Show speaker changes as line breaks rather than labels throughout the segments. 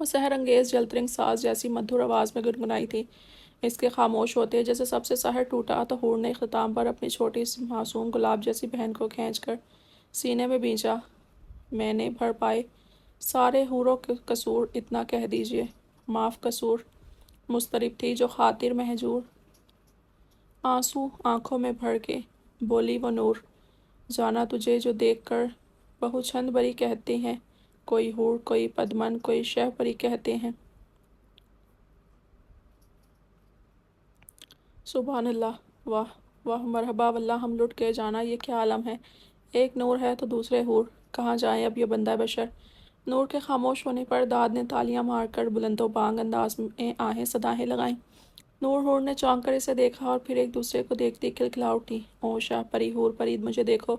وہ سحر انگیز جلترنگ ساز جیسی مدھر آواز میں گنگنائی تھی۔ اس کے خاموش ہوتے جیسے سب سے سحر ٹوٹا تو حور نے اختتام پر اپنی چھوٹی سی معصوم گلاب جیسی بہن کو کھینچ کر سینے میں بھینچا۔ میں نے بھر پائے سارے حوروں کے قصور اتنا کہہ دیجیے، معاف قصور۔ مضطرب تھی جو خاطر مہجور، آنسو آنکھوں میں بھر کے بولی وہ نور، جانا تجھے جو دیکھ کر بہو چھند بری کہتے ہیں، کوئی حور کوئی پدمن کوئی شہ پری کہتے ہیں۔ سبحان اللہ، واہ واہ مرحبا واللہ، ہم لٹ گئے جانا، یہ کیا عالم ہے، ایک نور ہے تو دوسرے حور، کہاں جائیں اب یہ بندہ بشر۔ نور کے خاموش ہونے پر داد نے تالیاں مار کر بلند و بانگ انداز میں آہیں صدایں لگائیں۔ نور حور نے چونک کر اسے دیکھا اور پھر ایک دوسرے کو دیکھتی کھلکھلا اٹھی۔ او شاہ پری حور پرید مجھے دیکھو،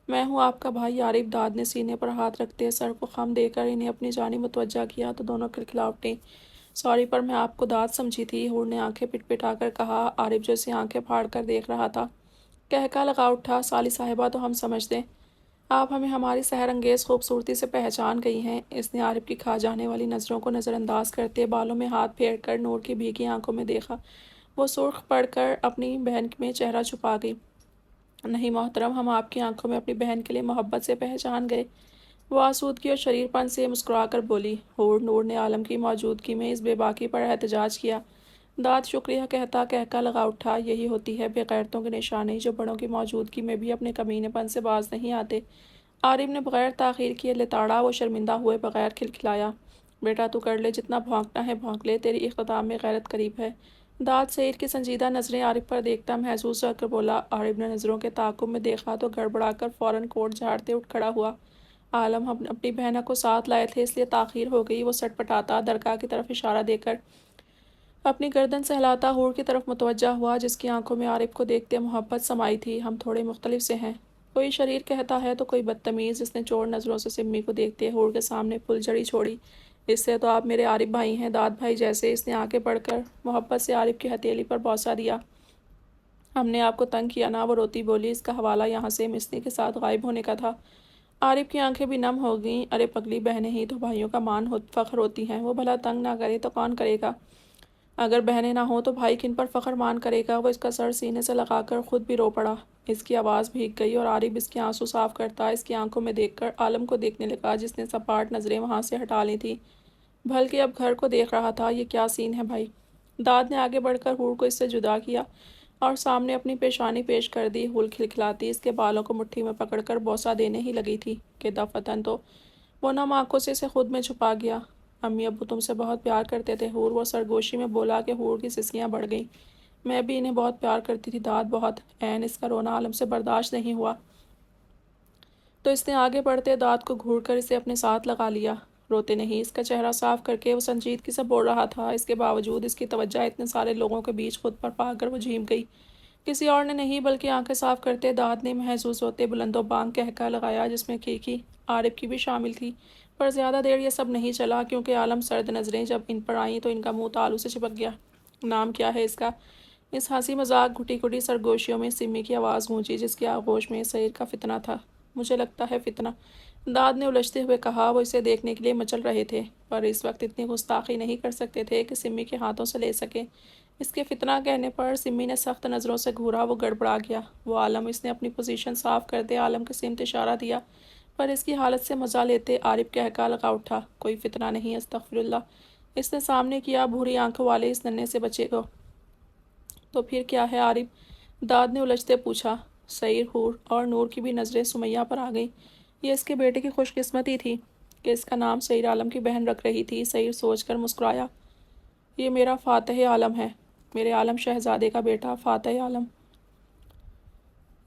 میں ہوں آپ کا بھائی عارف۔ داد نے سینے پر ہاتھ رکھتے سر کو خم دے کر انہیں اپنی جانب متوجہ کیا تو دونوں کھلکھلا اٹھیں۔ سوری، پر میں آپ کو داد سمجھی تھی، حور نے آنکھیں پٹ پٹا کر کہا۔ عارف جو اسے آنکھیں پھاڑ کر دیکھ رہا تھا کہکا لگا اٹھا، سالی صاحبہ تو ہم سمجھ دیں، آپ ہمیں ہماری سحر انگیز خوبصورتی سے پہچان گئی ہیں۔ اس نے عارف کی کھا جانے والی نظروں کو نظر انداز کرتے بالوں میں ہاتھ پھیر کر نور کی بھیگی آنکھوں میں دیکھا۔ وہ سرخ پڑ کر اپنی بہن میں چہرہ چھپا گئی۔ نہیں محترم، ہم آپ کی آنکھوں میں اپنی بہن کے لیے محبت سے پہچان گئے، وہ آسودگی اور شریر پن سے مسکرا کر بولی۔ حور نور نے عالم کی موجودگی میں اس بے باکی پر احتجاج کیا۔ داد شکریہ کہتا کہکا لگا اٹھا، یہی ہوتی ہے بے غیرتوں کی نشانی، جو بڑوں کی موجودگی میں بھی اپنے کمینے پن سے باز نہیں آتے۔ عارف نے بغیر تاخیر کیے لتاڑا، وہ شرمندہ ہوئے بغیر کھلکھلایا۔ بیٹا تو کر لے، جتنا بھونکنا ہے بھونک لے، تیری اختتام میں غیرت قریب ہے۔ داد سعید کی سنجیدہ نظریں عارف پر دیکھتا محظوظ کر کر بولا۔ عارف نے نظروں کے تعاقب میں دیکھا تو گڑبڑا کر فوراً کوٹ جھاڑتے اٹھ کھڑا ہوا۔ عالم اپنی بہنوں کو ساتھ لائے تھے اس لیے تاخیر ہو گئی، وہ سٹ پٹاتا درگاہ کی طرف اشارہ دے کر اپنی گردن سہلاتا حور کی طرف متوجہ ہوا جس کی آنکھوں میں عارف کو دیکھتے محبت سمائی تھی۔ ہم تھوڑے مختلف سے ہیں، کوئی شریر کہتا ہے تو کوئی بدتمیز۔ اس نے چور نظروں سے سمی کو دیکھتے حور کے سامنے پھل جھڑی چھوڑی۔ اس سے تو آپ میرے عارف بھائی ہیں، داد بھائی جیسے۔ اس نے آگے بڑھ کر محبت سے عارف کی ہتھیلی پر بوسہ دیا۔ ہم نے آپ کو تنگ کیا نا، وہ روتی بولی۔ اس کا حوالہ یہاں سے مسنی کے ساتھ غائب ہونے کا تھا۔ عارف کی آنکھیں بھی نم ہو گئیں۔ ارے پگلی، بہنیں ہی تو بھائیوں کا مان فخر ہوتی ہیں، وہ بھلا تنگ نہ کرے تو کون کرے گا؟ اگر بہنیں نہ ہوں تو بھائی کن پر فخر مان کرے گا؟ وہ اس کا سر سینے سے لگا کر خود بھی رو پڑا۔ اس کی آواز بھیگ گئی اور عارف اس کے آنسو صاف کرتا اس کی آنکھوں میں دیکھ کر عالم کو دیکھنے لگا جس نے سپاٹ نظریں وہاں سے ہٹا لی تھیں، بلکہ اب گھر کو دیکھ رہا تھا۔ یہ کیا سین ہے بھائی؟ داد نے آگے بڑھ کر حور کو اس سے جدا کیا اور سامنے اپنی پیشانی پیش کر دی۔ حور کھلکھلاتی اس کے بالوں کو مٹھی میں پکڑ کر بوسہ دینے ہی لگی تھی کہ دفتن تو وہ نم آنکھوں سے اسے خود میں چھپا گیا۔ امی ابو تم سے بہت پیار کرتے تھے حور، وہ سرگوشی میں بولا کہ حور کی سسکیاں بڑھ گئیں۔ میں بھی انہیں بہت پیار کرتی تھی داد، بہت۔ عین اس کا رونا عالم سے برداشت نہیں ہوا تو اس نے آگے بڑھتے داد کو گھور کر اسے اپنے ساتھ لگا لیا۔ روتے نہیں، اس کا چہرہ صاف کر کے وہ سنجیدگی سے بول رہا تھا۔ اس کے باوجود اس کی توجہ اتنے سارے لوگوں کے بیچ خود پر پا کر وہ جھیم گئی۔ کسی اور نے نہیں بلکہ آنکھیں صاف کرتے داد نے محظوظ ہوتے بلند و بانگ کہکا لگایا جس میں کھیکی عارف کی بھی شامل تھی۔ پر زیادہ دیر یہ سب نہیں چلا کیونکہ عالم سرد نظریں جب ان پر آئیں تو ان کا منہ تالو سے چپک گیا۔ نام کیا ہے اس کا؟ اس ہنسی مذاق گھٹی گھٹی سرگوشیوں میں سمی کی آواز گونجی جس کی آغوش میں سعید کا فتنہ تھا۔ مجھے لگتا ہے فتنہ، داد نے الجھتے ہوئے کہا۔ وہ اسے دیکھنے کے لیے مچل رہے تھے پر اس وقت اتنی گستاخی نہیں کر سکتے تھے کہ سمی کے ہاتھوں سے لے سکے۔ اس کے فتنہ کہنے پر سمی نے سخت نظروں سے گھورا، وہ گڑبڑا گیا۔ وہ عالم، اس نے اپنی پوزیشن صاف کرتے عالم کی سمت اشارہ دیا پر اس کی حالت سے مزہ لیتے عارف کہکا لگا اٹھا۔ کوئی فتنہ نہیں، استغفر اللہ۔ اس نے سامنے کیا، بھوری آنکھوں والے اس ننھے سے بچے کو۔ تو پھر کیا ہے عارف؟ داد نے الجھتے پوچھا۔ سعید، حور اور نور کی بھی نظریں سمیہ پر آ گئیں۔ یہ اس کے بیٹے کی خوش قسمتی تھی کہ اس کا نام سعید عالم کی بہن رکھ رہی تھی۔ سعید سوچ کر مسکرایا۔ یہ میرا فاتح عالم ہے، میرے عالم شہزادے کا بیٹا فاتح عالم،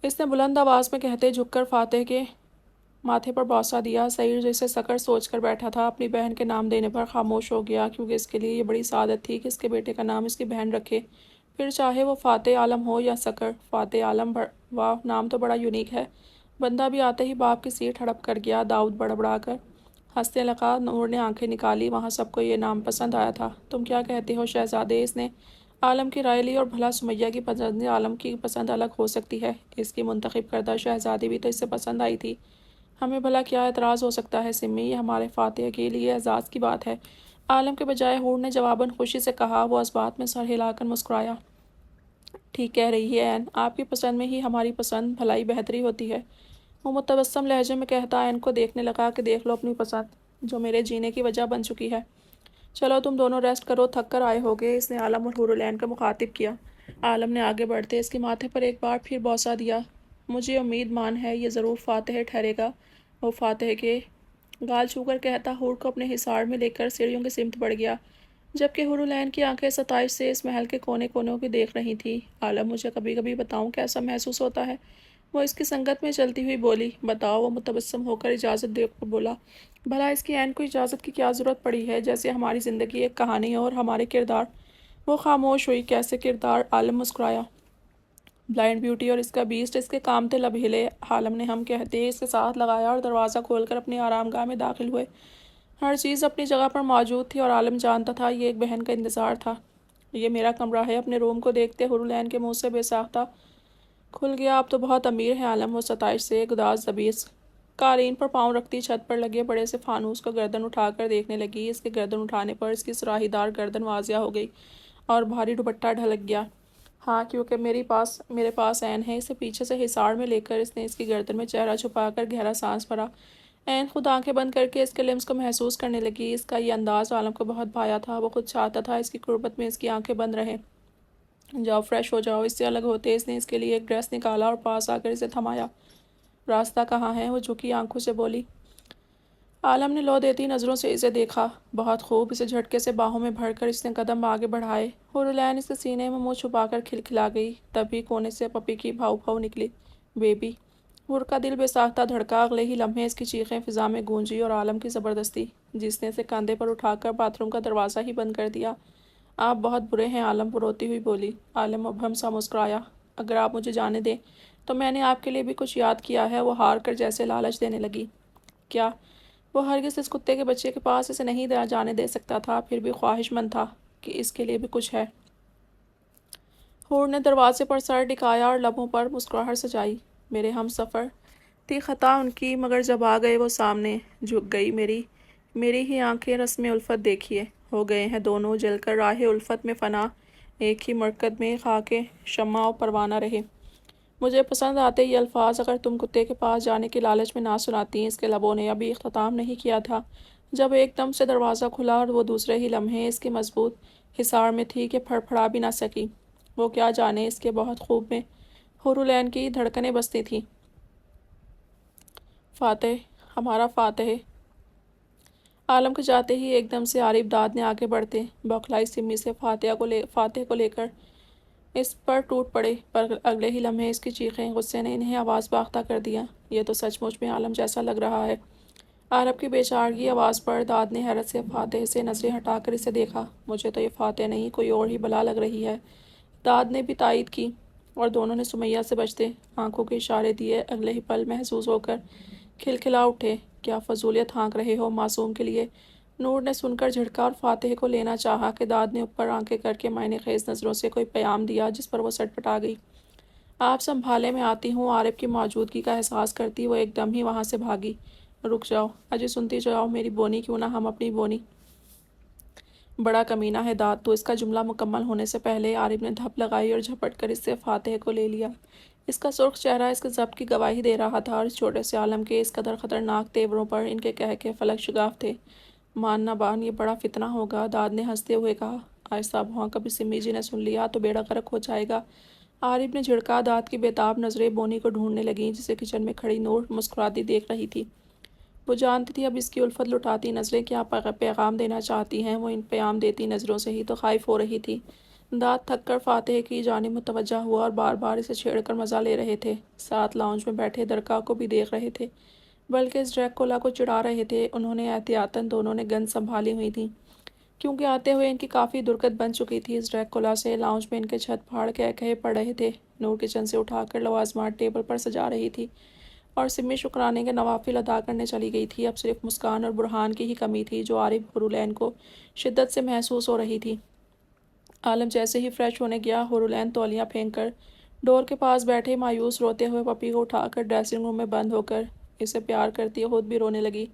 اس نے بلند آواز میں کہتے جھک کر فاتح کے ماتھے پر بوسہ دیا۔ سعید جو اسے سکر سوچ کر بیٹھا تھا اپنی بہن کے نام دینے پر خاموش ہو گیا کیونکہ اس کے لیے یہ بڑی سعادت تھی کہ اس کے بیٹے کا نام اس کی بہن رکھے، پھر چاہے وہ فاتح عالم ہو یا سکر۔ فاتح عالم، واہ، نام تو بڑا یونیک ہے۔ بندہ بھی آتے ہی باپ کی سیٹ ہڑپ کر گیا۔ داؤد بڑبڑا کر ہنسنے لگا۔ نور نے آنکھیں نکالی، وہاں سب کو یہ نام پسند آیا تھا۔ تم کیا کہتے ہو شہزادے؟ اس نے عالم کی رائے لی اور بھلا سمیہ کی پسند عالم کی پسند الگ ہو سکتی ہے، اس کی منتخب کردہ شہزادی بھی تو اس سے پسند آئی تھی، ہمیں بھلا کیا اعتراض ہو سکتا ہے سمی؟ یہ ہمارے فاتح کے لیے اعزاز کی بات ہے۔ عالم کے بجائے حور نے جواباً خوشی سے کہا۔ وہ اس بات میں سر ہلا کر مسکرایا۔ ٹھیک کہہ رہی ہے عین، آپ کی پسند میں ہی ہماری پسند بھلائی بہتری ہوتی ہے۔ وہ متبسم لہجے میں کہتا عین کو دیکھنے لگا کہ دیکھ لو اپنی پسند، جو میرے جینے کی وجہ بن چکی ہے۔ چلو تم دونوں ریسٹ کرو، تھک کر آئے ہوگے۔ اس نے عالم اور حور العین کو مخاطب کیا۔ عالم نے آگے بڑھتے اس کے ماتھے پر ایک بار پھر بوسہ دیا۔ مجھے امید مان ہے یہ ضرور فاتح ٹھہرے گا۔ وہ فاتح کے گال چھو کر کہتا حور کو اپنے حصار میں لے کر سیڑھیوں کی سمت بڑھ گیا، جبکہ حور العین کی آنکھیں ستائش سے اس محل کے کونے کونوں کی دیکھ رہی تھیں۔ عالم مجھے کبھی کبھی بتاؤں کیسا محسوس ہوتا ہے؟ وہ اس کی سنگت میں چلتی ہوئی بولی۔ بتاؤ، وہ متبسم ہو کر اجازت دے کر بولا۔ بھلا اس کی عین کو اجازت کی کیا ضرورت پڑی ہے؟ جیسے ہماری زندگی ایک کہانی اور ہمارے کردار۔ وہ خاموش ہوئی۔ کیسے کردار؟ عالم مسکرایا۔ بلائنڈ بیوٹی اور اس کا بیسٹ۔ اس کے کامتے لب ہلے۔ عالم نے ہم کہتے اس کے ساتھ لگایا اور دروازہ کھول کر اپنی آرام گاہ میں داخل ہوئے۔ ہر چیز اپنی جگہ پر موجود تھی اور عالم جانتا تھا یہ ایک بہن کا انتظار تھا۔ یہ میرا کمرہ ہے۔ اپنے روم کو دیکھتے حور العین کے منہ سے بے ساختہ کھل گیا۔ آپ تو بہت امیر ہیں عالم۔ وہ ستائش سے گداز زبیس قالین پر پاؤں رکھتی چھت پر لگے بڑے سے فانوس کو گردن اٹھا کر دیکھنے لگی۔ اس کے گردن اٹھانے پر اس کی سراہی دار گردن واضح ہو گئی اور بھاری دوپٹہ ڈھلک گیا۔ ہاں، کیونکہ میرے پاس عین ہے۔ اسے پیچھے سے حصار میں لے کر اس نے اس کی گردن میں چہرہ چھپا کر گہرا سانس بھرا۔ عین خود آنکھیں بند کر کے اس کے لمس کو محسوس کرنے لگی۔ اس کا یہ انداز عالم کو بہت بھایا تھا۔ وہ خود چاہتا تھا اس کی قربت میں اس کی آنکھیں بند رہیں۔ جاؤ فریش ہو جاؤ۔ اس سے الگ ہوتے اس نے اس کے لیے ایک ڈریس نکالا اور پاس آ کر اسے تھمایا۔ راستہ کہاں ہے؟ وہ جھکی آنکھوں سے بولی۔ عالم نے لو دیتی نظروں سے اسے دیکھا۔ بہت خوب۔ اسے جھٹکے سے باہوں میں بھر کر اس نے قدم آگے بڑھائے۔ حور العین اس کے سینے میں منہ چھپا کر کھلکھلا گئی۔ تبھی کونے سے پپی کی بھاؤ بھاؤ نکلی۔ بیبی! حور کا دل بے ساختہ دھڑکا۔ اگلے ہی لمحے اس کی چیخیں فضا میں گونجی اور عالم کی زبردستی، جس نے اسے کاندھے پر اٹھا کر باتھ روم کا دروازہ ہی بند کر دیا۔ آپ بہت برے ہیں عالم، وہ روتی ہوئی بولی۔ عالم مبہم سا مسکرایا۔ اگر آپ مجھے جانے دیں تو میں نے آپ کے لیے بھی کچھ یاد کیا ہے۔ وہ ہار کر جیسے لالچ دینے لگی۔ کیا؟ وہ ہرگز اس کتے کے بچے کے پاس اسے نہیں جانے دے سکتا تھا، پھر بھی خواہش مند تھا کہ اس کے لیے بھی کچھ ہے۔ حور نے دروازے پر سر ٹکایا اور لبوں پر مسکراہٹ سجائی۔ میرے ہم سفر! تھی خطا ان کی، مگر جب آ گئے وہ سامنے، جھک گئی میری ہی آنکھیں۔ رسم الفت دیکھیے، ہو گئے ہیں دونوں جل کر راہ الفت میں فنا، ایک ہی مرکب میں خاک شمع و پروانہ رہے۔ مجھے پسند آتے یہ الفاظ اگر تم کتے کے پاس جانے کی لالچ میں نہ سناتی۔ اس کے لبوں نے ابھی اختتام نہیں کیا تھا جب ایک دم سے دروازہ کھلا اور وہ دوسرے ہی لمحے اس کے مضبوط حصار میں تھی کہ پھڑ پھڑا بھی نہ سکی۔ وہ کیا جانے اس کے بہت خوب میں حور العین کی دھڑکنیں بستی تھیں۔ فاتح، ہمارا فاتح! عالم کے جاتے ہی ایک دم سے عارف داد نے آگے بڑھتے بوکھلائی سمی سے فاتح کو لے کر اس پر ٹوٹ پڑے، پر اگلے ہی لمحے اس کی چیخیں غصے نے انہیں آواز باختہ کر دیا۔ یہ تو سچ مچ میں عالم جیسا لگ رہا ہے۔ عارف کی بے چارگی آواز پر داد نے حیرت سے فاتح سے نظریں ہٹا کر اسے دیکھا۔ مجھے تو یہ فاتح نہیں، کوئی اور ہی بلا لگ رہی ہے، داد نے بھی تائید کی، اور دونوں نے سمیہ سے بچتے آنکھوں کے اشارے دیے۔ اگلے ہی پل محسوس ہو کر کھلکھلا اٹھے۔ کیا فضولیت ہانک رہے ہو معصوم کے لیے؟ نور نے سن کر جھڑکا اور فاتح کو لینا چاہا کہ داد نے اوپر آنکھیں کر کے معنی خیز نظروں سے کوئی پیام دیا، جس پر وہ سٹ پٹا گئی۔ آپ سنبھالے، میں آتی ہوں۔ عارف کی موجودگی کا احساس کرتی وہ ایک دم ہی وہاں سے بھاگی۔ رک جاؤ، اجے سنتی جاؤ میری بونی، کیوں نہ ہم اپنی بونی۔ بڑا کمینہ ہے داد تو۔ اس کا جملہ مکمل ہونے سے پہلے عارف نے دھپ لگائی اور جھپٹ کر اس سے فاتح کو لے لیا۔ اس کا سرخ چہرہ اس کے ضبط کی گواہی دے رہا تھا اور اس چھوٹے سے عالم کے اس قدر خطرناک تیوروں پر ان کے کہکے فلک شگاف تھے۔ مان نہ بان، یہ بڑا فتنہ ہوگا، داد نے ہنستے ہوئے کہا۔ آہستہ بھونک، کبھی سمی جی نے سن لیا تو بیڑا غرق ہو جائے گا۔ عارف نے جھڑکا۔ داد کی بےتاب نظریں بونی کو ڈھونڈنے لگیں، جسے کچن میں کھڑی نور مسکراتی دیکھ رہی تھی۔ وہ جانتی تھی اب اس کی الفت لٹاتی نظریں کیا پیغام دینا چاہتی ہیں۔ وہ ان پیغام دیتی نظروں سے ہی تو خائف ہو رہی تھی۔ داد تھک کر فاتح کی جانب متوجہ ہوا اور بار بار اسے چھیڑ کر مزہ لے رہے تھے۔ ساتھ لاؤنج میں بیٹھے درکا کو بھی دیکھ رہے تھے، بلکہ اس ڈریکولا کو چڑھا رہے تھے۔ انہوں نے احتیاطاً دونوں نے گن سنبھالی ہوئی تھی، کیونکہ آتے ہوئے ان کی کافی درگت بن چکی تھی۔ اس ڈریکولا سے لاؤنج میں ان کے چھت پھاڑ کہے پڑ رہے تھے۔ نور کچن سے اٹھا کر لوازمات ٹیبل پر سجا رہی تھی اور سمی شکرانے کے نوافل ادا کرنے چلی گئی تھی۔ اب صرف مسکان اور برہان کی ہی کمی تھی، جو عارف حور العین کو شدت سے محسوس ہو رہی تھی۔ عالم جیسے ہی فریش ہونے گیا، حور العین تولیاں پھینک کر ڈور کے پاس بیٹھے مایوس روتے ہوئے پپی کو اٹھا کر ڈریسنگ روم میں بند ہو کر اسے پیار کرتی خود بھی رونے لگی۔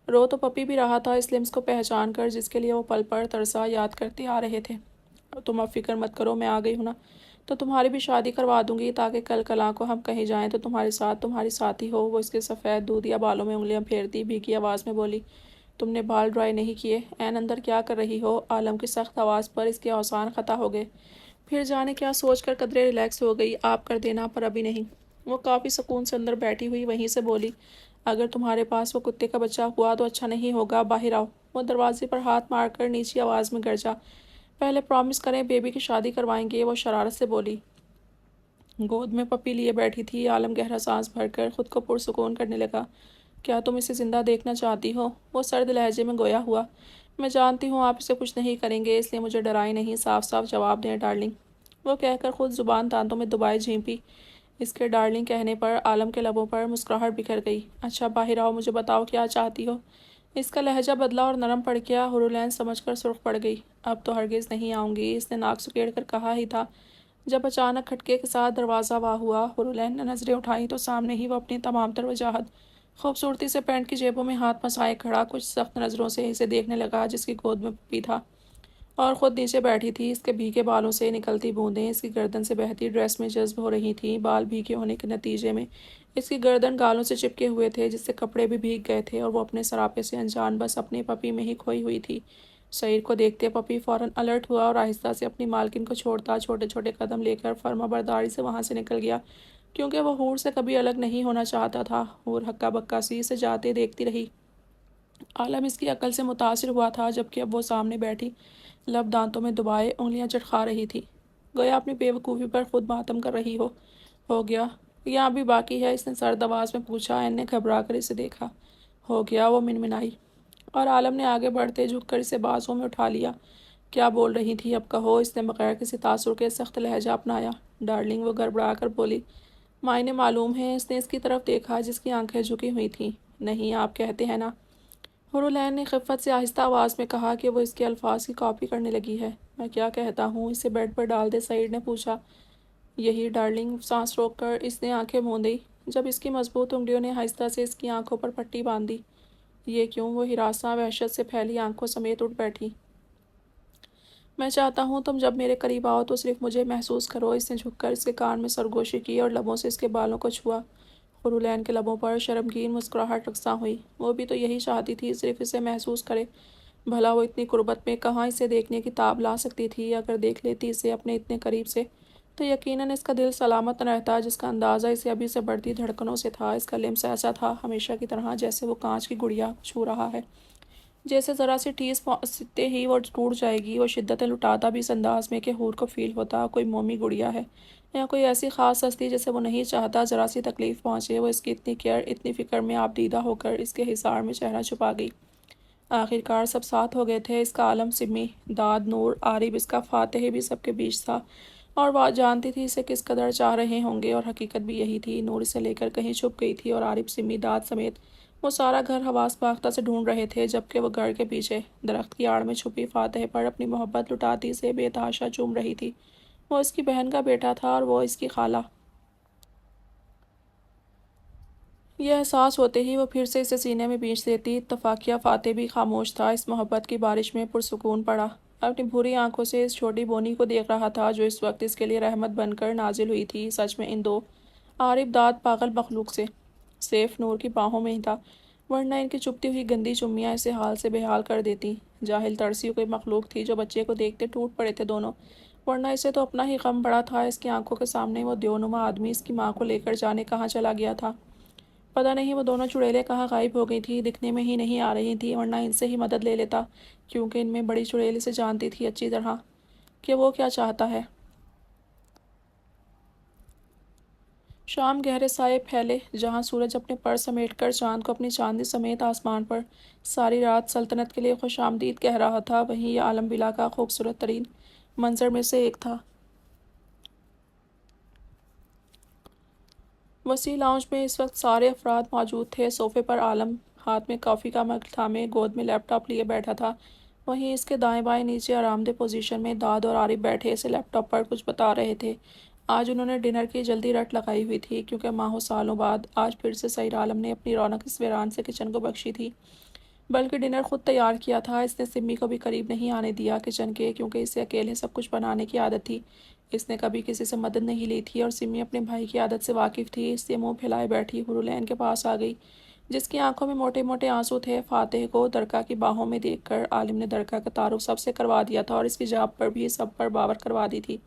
رو تو پپی بھی رہا تھا اس لمس کو پہچان کر جس کے لیے وہ پل پر ترسا یاد کرتے آ رہے تھے۔ تم اب فکر مت کرو، میں آ گئی ہوں نا، تو تمہاری بھی شادی کروا دوں گی تاکہ کل کلاں کو ہم کہیں جائیں تو تمہارے ساتھ تمہاری ساتھی ہو۔ وہ اس کے سفید دودھیا بالوں میں انگلیاں پھیرتی بھیگی آواز میں بولی، تم نے بال ڈرائی نہیں کیے؟ این اندر کیا کر رہی ہو؟ عالم کی سخت آواز پر اس کے اوزان خطا ہو گئے۔ پھر جانے کیا سوچ کر قدرے ریلیکس ہو گئی، آپ کر دینا پر ابھی نہیں۔ وہ کافی سکون سے اندر بیٹھی ہوئی وہیں سے بولی، اگر تمہارے پاس وہ کتے کا بچہ ہوا تو اچھا نہیں ہوگا، باہر آؤ۔ وہ دروازے پر ہاتھ مار کر نیچی آواز میں گرجا، پہلے پرامس کریں بیبی کی شادی کروائیں گے۔ وہ شرارت سے بولی۔ گود میں پپی لیے بیٹھی تھی۔ عالم گہرا سانس بھر کر خود کو پرسکون کرنے لگا۔ کیا تم اسے زندہ دیکھنا چاہتی ہو؟ وہ سرد لہجے میں گویا ہوا۔ میں جانتی ہوں آپ اسے کچھ نہیں کریں گے، اس لیے مجھے ڈرائے نہیں، صاف صاف جواب دیں ڈارلنگ۔ وہ کہہ کر خود زبان دانتوں میں دبائے جھینپی۔ اس کے ڈارلنگ کہنے پر عالم کے لبوں پر مسکراہٹ بکھر گئی۔ اچھا باہر آؤ، مجھے بتاؤ کیا چاہتی ہو؟ اس کا لہجہ بدلا اور نرم پڑ گیا۔ ہرولین سمجھ کر سرخ پڑ گئی۔ اب تو ہرگز نہیں آؤں گی، اس نے ناک سکیڑ کر کہا ہی تھا جب اچانک کھٹکے کے ساتھ دروازہ واہ ہوا۔ ہرولین نے نظریں اٹھائیں تو سامنے ہی وہ اپنی تمام تر وجاہت خوبصورتی سے پینٹ کی جیبوں میں ہاتھ پھنسائے کھڑا کچھ سخت نظروں سے اسے دیکھنے لگا، جس کی گود میں پپی تھا اور خود نیچے بیٹھی تھی۔ اس کے بھیگے بالوں سے نکلتی بوندیں اس کی گردن سے بہتی ڈریس میں جذب ہو رہی تھیں۔ بال بھیگے ہونے کے نتیجے میں اس کی گردن گالوں سے چپکے ہوئے تھے، جس سے کپڑے بھی بھیگ گئے تھے اور وہ اپنے سراپے سے انجان بس اپنی پپی میں ہی کھوئی ہوئی تھی۔ سعید کو دیکھتے پپی فوراً الرٹ ہوا اور آہستہ سے اپنی مالکن کو چھوڑتا چھوٹے چھوٹے قدم لے کر فرما برداری سے وہاں سے نکل گیا، کیونکہ وہ حور سے کبھی الگ نہیں ہونا چاہتا تھا۔ حور ہکا بکا سی اسے جاتے دیکھتی رہی۔ عالم اس کی عقل سے متاثر ہوا تھا، جبکہ اب وہ سامنے بیٹھی لب دانتوں میں دبائے انگلیاں چٹخا رہی تھی، گویا اپنی بے وقوفی پر خود ماتم کر رہی ہو۔ ہو گیا یا ابھی باقی ہے؟ اس نے سرد آواز میں پوچھا۔ این نے گھبرا کر اسے دیکھا۔ ہو گیا، وہ منمنائی، اور عالم نے آگے بڑھتے جھک کر اسے بازوں میں اٹھا لیا۔ کیا بول رہی تھی اب کہو؟ اس نے بغیر کسی تاثر کے سخت لہجہ اپنایا۔ ڈارلنگ، وہ گڑبڑا کر بولی، معنی معلوم ہے؟ اس نے اس کی طرف دیکھا جس کی آنکھیں جھکی ہوئی تھیں۔ نہیں، آپ کہتے ہیں نا؟ ہرولین نے خفت سے آہستہ آواز میں کہا کہ وہ اس کے الفاظ کی کاپی کرنے لگی ہے۔ میں کیا کہتا ہوں؟ اسے بیڈ پر ڈال دے، سعید نے پوچھا۔ یہی ڈارلنگ۔ سانس روک کر اس نے آنکھیں موندیں جب اس کی مضبوط انگلیوں نے آہستہ سے اس کی آنکھوں پر پٹی باندھی۔ یہ کیوں؟ وہ ہراساں وحشت سے پھیلی آنکھوں سمیت اٹھ بیٹھی۔ میں چاہتا ہوں تم جب میرے قریب آؤ تو صرف مجھے محسوس کرو۔ اس نے جھک کر اس کے کان میں سرگوشی کی اور لبوں سے اس کے بالوں کو چھوا۔ ہرولین کے لبوں پر شرمگین مسکراہٹ رقصاں ہوئی۔ وہ بھی تو یہی چاہتی تھی، صرف اسے محسوس کرے۔ بھلا وہ اتنی قربت میں کہاں اسے دیکھنے کی تاب لا سکتی تھی؟ اگر دیکھ لیتی اسے اپنے اتنے قریب سے تو یقیناً اس کا دل سلامت نہ رہتا، جس کا اندازہ اسے ابھی سے بڑھتی دھڑکنوں سے تھا۔ اس کا لمس ایسا تھا ہمیشہ کی طرح، جیسے وہ کانچ کی گڑیا چھو رہا ہے، جیسے ذرا سی ٹھیس پہنچتے ہی وہ ٹوٹ جائے گی۔ وہ شدتیں لٹاتا بھی اس انداز میں کہ حور کو فیل ہوتا کوئی مومی گڑیا ہے یا کوئی ایسی خاص ہستی جسے وہ نہیں چاہتا ذرا سی تکلیف پہنچے۔ وہ اس کی اتنی کیئر، اتنی فکر میں آپ دیدہ ہو کر اس کے حصار میں چہرہ چھپا گئی۔ آخر کار سب ساتھ ہو گئے تھے۔ اس کا عالم، سمی، داد، نور، عارب، اس کا فاتح بھی سب کے بیچ تھا، اور وہ جانتی تھی اسے کس قدر چاہ رہے ہوں گے، اور حقیقت بھی یہی تھی۔ نور اسے لے کر کہیں چھپ گئی تھی اور عارب، سمی، داد سمیت وہ سارا گھر حواس باختہ سے ڈھونڈ رہے تھے، جبکہ وہ گھر کے پیچھے درخت کی آڑ میں چھپی فاتح پر اپنی محبت لٹاتی سے بے تحاشا چوم رہی تھی۔ وہ اس کی بہن کا بیٹا تھا اور وہ اس کی خالہ۔ یہ احساس ہوتے ہی وہ پھر سے اسے سینے میں بھینچ دیتی۔ اتفاقیہ فاتح بھی خاموش تھا، اس محبت کی بارش میں پرسکون پڑا۔ اپنی بھوری آنکھوں سے اس چھوٹی بونی کو دیکھ رہا تھا جو اس وقت اس کے لیے رحمت بن کر نازل ہوئی تھی۔ سچ میں ان دو عارب، داد پاگل مخلوق سے سیف نور کی باہوں میں ہی تھا، ورنہ ان کی چپتی ہوئی گندی چمیاں اسے حال سے بحال کر دیتی۔ جاہل ترسی کوئی مخلوق تھی جو بچے کو دیکھتے ٹوٹ پڑے تھے دونوں، ورنہ اسے تو اپنا ہی غم بڑا تھا۔ اس کی آنکھوں کے سامنے وہ دیونما آدمی اس کی ماں کو لے کر جانے کہاں چلا گیا تھا؟ پتہ نہیں وہ دونوں چڑیلیں کہاں غائب ہو گئی تھیں، دکھنے میں ہی نہیں آ رہی تھیں، ورنہ ان سے ہی مدد لے لیتا، کیونکہ ان میں بڑی چڑیل اسے جانتی تھی اچھی طرح کہ وہ کیا چاہتا ہے۔ شام گہرے سائے پھیلے، جہاں سورج اپنے پر سمیٹ کر چاند کو اپنی چاندنی سمیت آسمان پر ساری رات سلطنت کے لیے خوش آمدید کہہ رہا تھا۔ وہیں یہ عالم بلا کا خوبصورت ترین منظر میں سے ایک تھا۔ وسیع لاؤنج میں اس وقت سارے افراد موجود تھے۔ صوفے پر عالم ہاتھ میں کافی کا مگ تھامے گود میں لیپ ٹاپ لیے بیٹھا تھا۔ وہیں اس کے دائیں بائیں نیچے آرام دہ پوزیشن میں داد اور عارب بیٹھے اسے لیپ ٹاپ پر کچھ بتا رہے تھے۔ آج انہوں نے ڈنر کی جلدی رٹ لگائی ہوئی تھی، کیونکہ ماہوں سالوں بعد آج پھر سے سعید عالم نے اپنی رونق اس ویران سے کچن کو بخشی تھی۔ بلکہ ڈنر خود تیار کیا تھا۔ اس نے سمی کو بھی قریب نہیں آنے دیا کچن کے، کیونکہ اسے اکیلے سب کچھ بنانے کی عادت تھی۔ اس نے کبھی کسی سے مدد نہیں لی تھی اور سمی اپنے بھائی کی عادت سے واقف تھی، اس لیے منہ پھیلائے بیٹھی حورالعین کے پاس آ گئی، جس کی آنکھوں میں موٹے موٹے آنسو تھے۔ فاتح کو درگاہ کی باہوں میں دیکھ کر عالم نے درگاہ کا تعارف سب سے کروا دیا تھا اور اس کی جاب پر بھی سب پر باور کروا دی تھی۔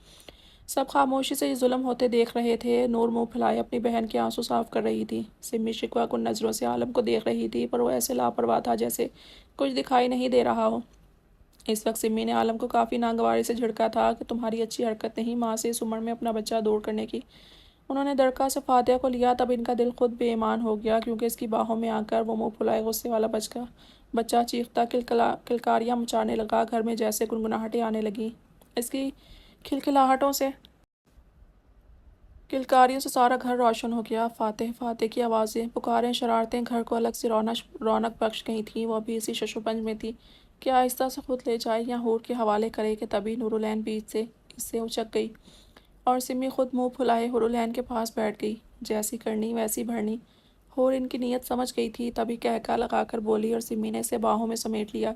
سب خاموشی سے یہ ظلم ہوتے دیکھ رہے تھے۔ نور منہ پھیلائے اپنی بہن کے آنسو صاف کر رہی تھی۔ سمی شکوہ کن نظروں سے عالم کو دیکھ رہی تھی، پر وہ ایسے لاپرواہ تھا جیسے کچھ دکھائی نہیں دے رہا ہو۔ اس وقت سمی نے عالم کو کافی ناگواری سے جھڑکا تھا کہ تمہاری اچھی حرکت نہیں ماں سے اس عمر میں اپنا بچہ دور کرنے کی۔ انہوں نے درگاہ سے فاتحہ کو لیا، تب ان کا دل خود بے ایمان ہو گیا، کیونکہ اس کی باہوں میں آ کر وہ منہ پھلائے غصے والا بچہ چیختا کلکاریاں مچانے لگا۔ گھر میں جیسے گنگناہٹیں آنے لگیں۔ اس کی کھلکھلاہٹوں سے کلکاریوں سے سارا گھر روشن ہو گیا۔ فاتح فاتح کی آوازیں، پکاریں، شرارتیں گھر کو الگ سے رونق بخش گئی تھیں۔ وہ ابھی اسی ششوپنج میں تھی کہ آہستہ سے خود لے جائے یا حور کے حوالے کرے کہ تبھی نورالعین بیچ سے اس سے اچک گئی اور سمی خود منہ پھلائے حورالعین کے پاس بیٹھ گئی۔ جیسی کرنی ویسی بھرنی۔ حور ان کی نیت سمجھ گئی تھی، تبھی کہکا لگا کر بولی اور سمی نے اسے باہوں میں سمیٹ لیا۔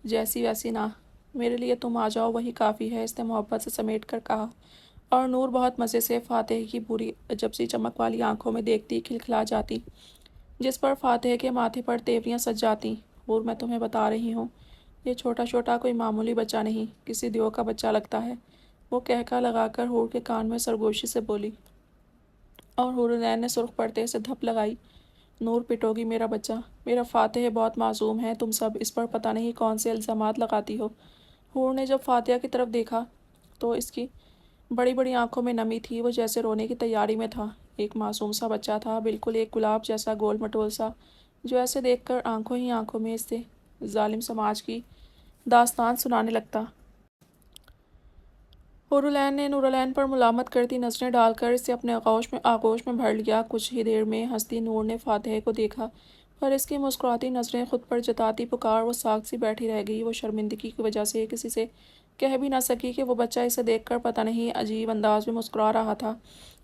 جیسی ویسی نہ، میرے لیے تم آ جاؤ وہی کافی ہے، اس نے محبت سے سمیٹ کر کہا، اور نور بہت مزے سے فاتح کی بری عجب سی چمک والی آنکھوں میں دیکھتی کھلکھلا جاتی، جس پر فاتح کے ماتھے پر تیوریاں سج جاتی۔ حور، میں تمہیں بتا رہی ہوں، یہ چھوٹا چھوٹا کوئی معمولی بچہ نہیں، کسی دیو کا بچہ لگتا ہے، وہ کہکا لگا کر حور کے کان میں سرگوشی سے بولی، اور حورالعین نے سرخ پردے سے دھپ لگائی۔ نور، پٹو گی میرا بچہ، میرا فاتح بہت معصوم ہے، تم سب اس پر پتہ نہیں کون سے الزامات لگاتی ہو۔ حور نے جب فاتحہ کی طرف دیکھا تو اس کی بڑی بڑی آنکھوں میں نمی تھی، وہ جیسے رونے کی تیاری میں تھا۔ ایک معصوم سا بچہ تھا، بالکل ایک گلاب جیسا گول مٹول سا، جو ایسے دیکھ کر آنکھوں ہی آنکھوں میں اس سے ظالم سماج کی داستان سنانے لگتا۔ حورالعین نے نورالعین پر ملامت کرتی نظریں ڈال کر اسے اپنے آغوش میں بھر لیا۔ کچھ ہی دیر میں ہنستی نور نے فاتح کو دیکھا، پر اس کی مسکراتی نظریں خود پر جتاتی پکار وہ ساکھ سی بیٹھی رہ گئی۔ وہ شرمندگی کی وجہ سے کسی سے کہہ بھی نہ سکی کہ وہ بچہ اسے دیکھ کر پتہ نہیں عجیب انداز میں مسکرا رہا تھا،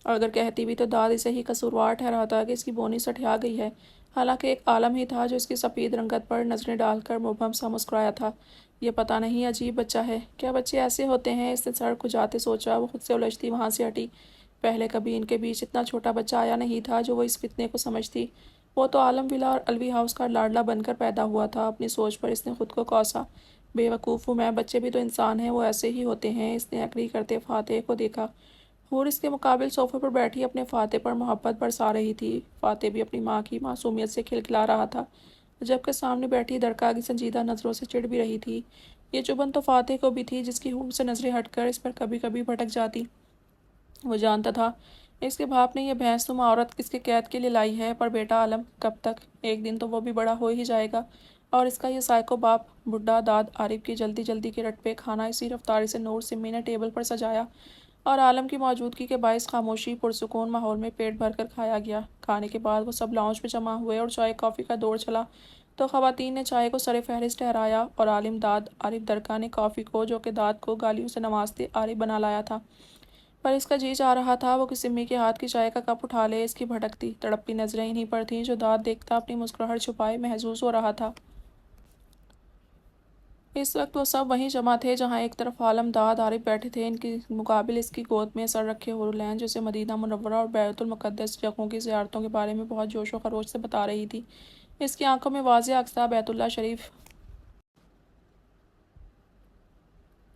اور اگر کہتی بھی تو داد اسے ہی قصوروار ٹھہراتا کہ اس کی بونی سٹھیا گئی ہے، حالانکہ ایک عالم ہی تھا جو اس کی سفید رنگت پر نظریں ڈال کر مبہم سا مسکرایا تھا۔ یہ پتہ نہیں عجیب بچہ ہے، کیا بچے ایسے ہوتے ہیں؟ اس نے سر کھجاتے سوچا۔ وہ خود سے الجھتی وہاں سے ہٹی۔ پہلے کبھی ان کے بیچ اتنا چھوٹا بچہ آیا نہیں تھا جو وہ اس فتنے کو سمجھتی۔ وہ تو عالم ولا اور الوی ہاؤس کا لاڈلا بن کر پیدا ہوا تھا۔ اپنی سوچ پر اس نے خود کو کوسا۔ بے وقوف ہوں میں، بچے بھی تو انسان ہیں، وہ ایسے ہی ہوتے ہیں۔ اس نے اکری کرتے فاتح کو دیکھا۔ حور اس کے مقابل صوفے پر بیٹھی اپنے فاتح پر محبت برسا رہی تھی۔ فاتح بھی اپنی ماں کی معصومیت سے کھلکھلا رہا تھا، جبکہ سامنے بیٹھی درگاہ کی سنجیدہ نظروں سے چڑ بھی رہی تھی۔ یہ چبھن تو فاتح کو بھی تھی، جس کی حور سے نظریں ہٹ کر اس پر کبھی کبھی بھٹک جاتی۔ وہ جانتا تھا اس کے باپ نے یہ بھینس نما عورت اس کے قید کے لیے لائی ہے، پر بیٹا عالم کب تک؟ ایک دن تو وہ بھی بڑا ہو ہی جائے گا، اور اس کا یہ سائیکو باپ بڈھا داد عارف کی جلدی جلدی کے رٹ پہ کھانا اسی رفتاری سے نور سمی نے ٹیبل پر سجایا، اور عالم کی موجودگی کے باعث خاموشی پرسکون ماحول میں پیٹ بھر کر کھایا گیا۔ کھانے کے بعد وہ سب لاؤنج میں جمع ہوئے اور چائے کافی کا دور چلا تو خواتین نے چائے کو سر فہرست ٹھہرایا، اور عالم داد عارف درگاہ نے کافی کو، جو کہ داد کو گالیوں سے نوازتے عارف بنا لایا تھا، پر اس کا جی چاہ رہا تھا وہ سمی کے ہاتھ کی چائے کا کپ اٹھا لے۔ اس کی بھٹکتی تڑپتی نظریں انہی پر تھیں جو داد دیکھتا اپنی مسکراہٹ چھپائے محظوظ ہو رہا تھا۔ اس وقت وہ سب وہیں جمع تھے جہاں ایک طرف عالم داد عارف بیٹھے تھے، ان کی مقابل اس کی گود میں سر رکھے حورالعین، جسے مدینہ منورہ اور بیت المقدس جگہوں کی زیارتوں کے بارے میں بہت جوش و خروش سے بتا رہی تھی۔ اس کی آنکھوں میں واضح عکسہ بیت اللہ شریف،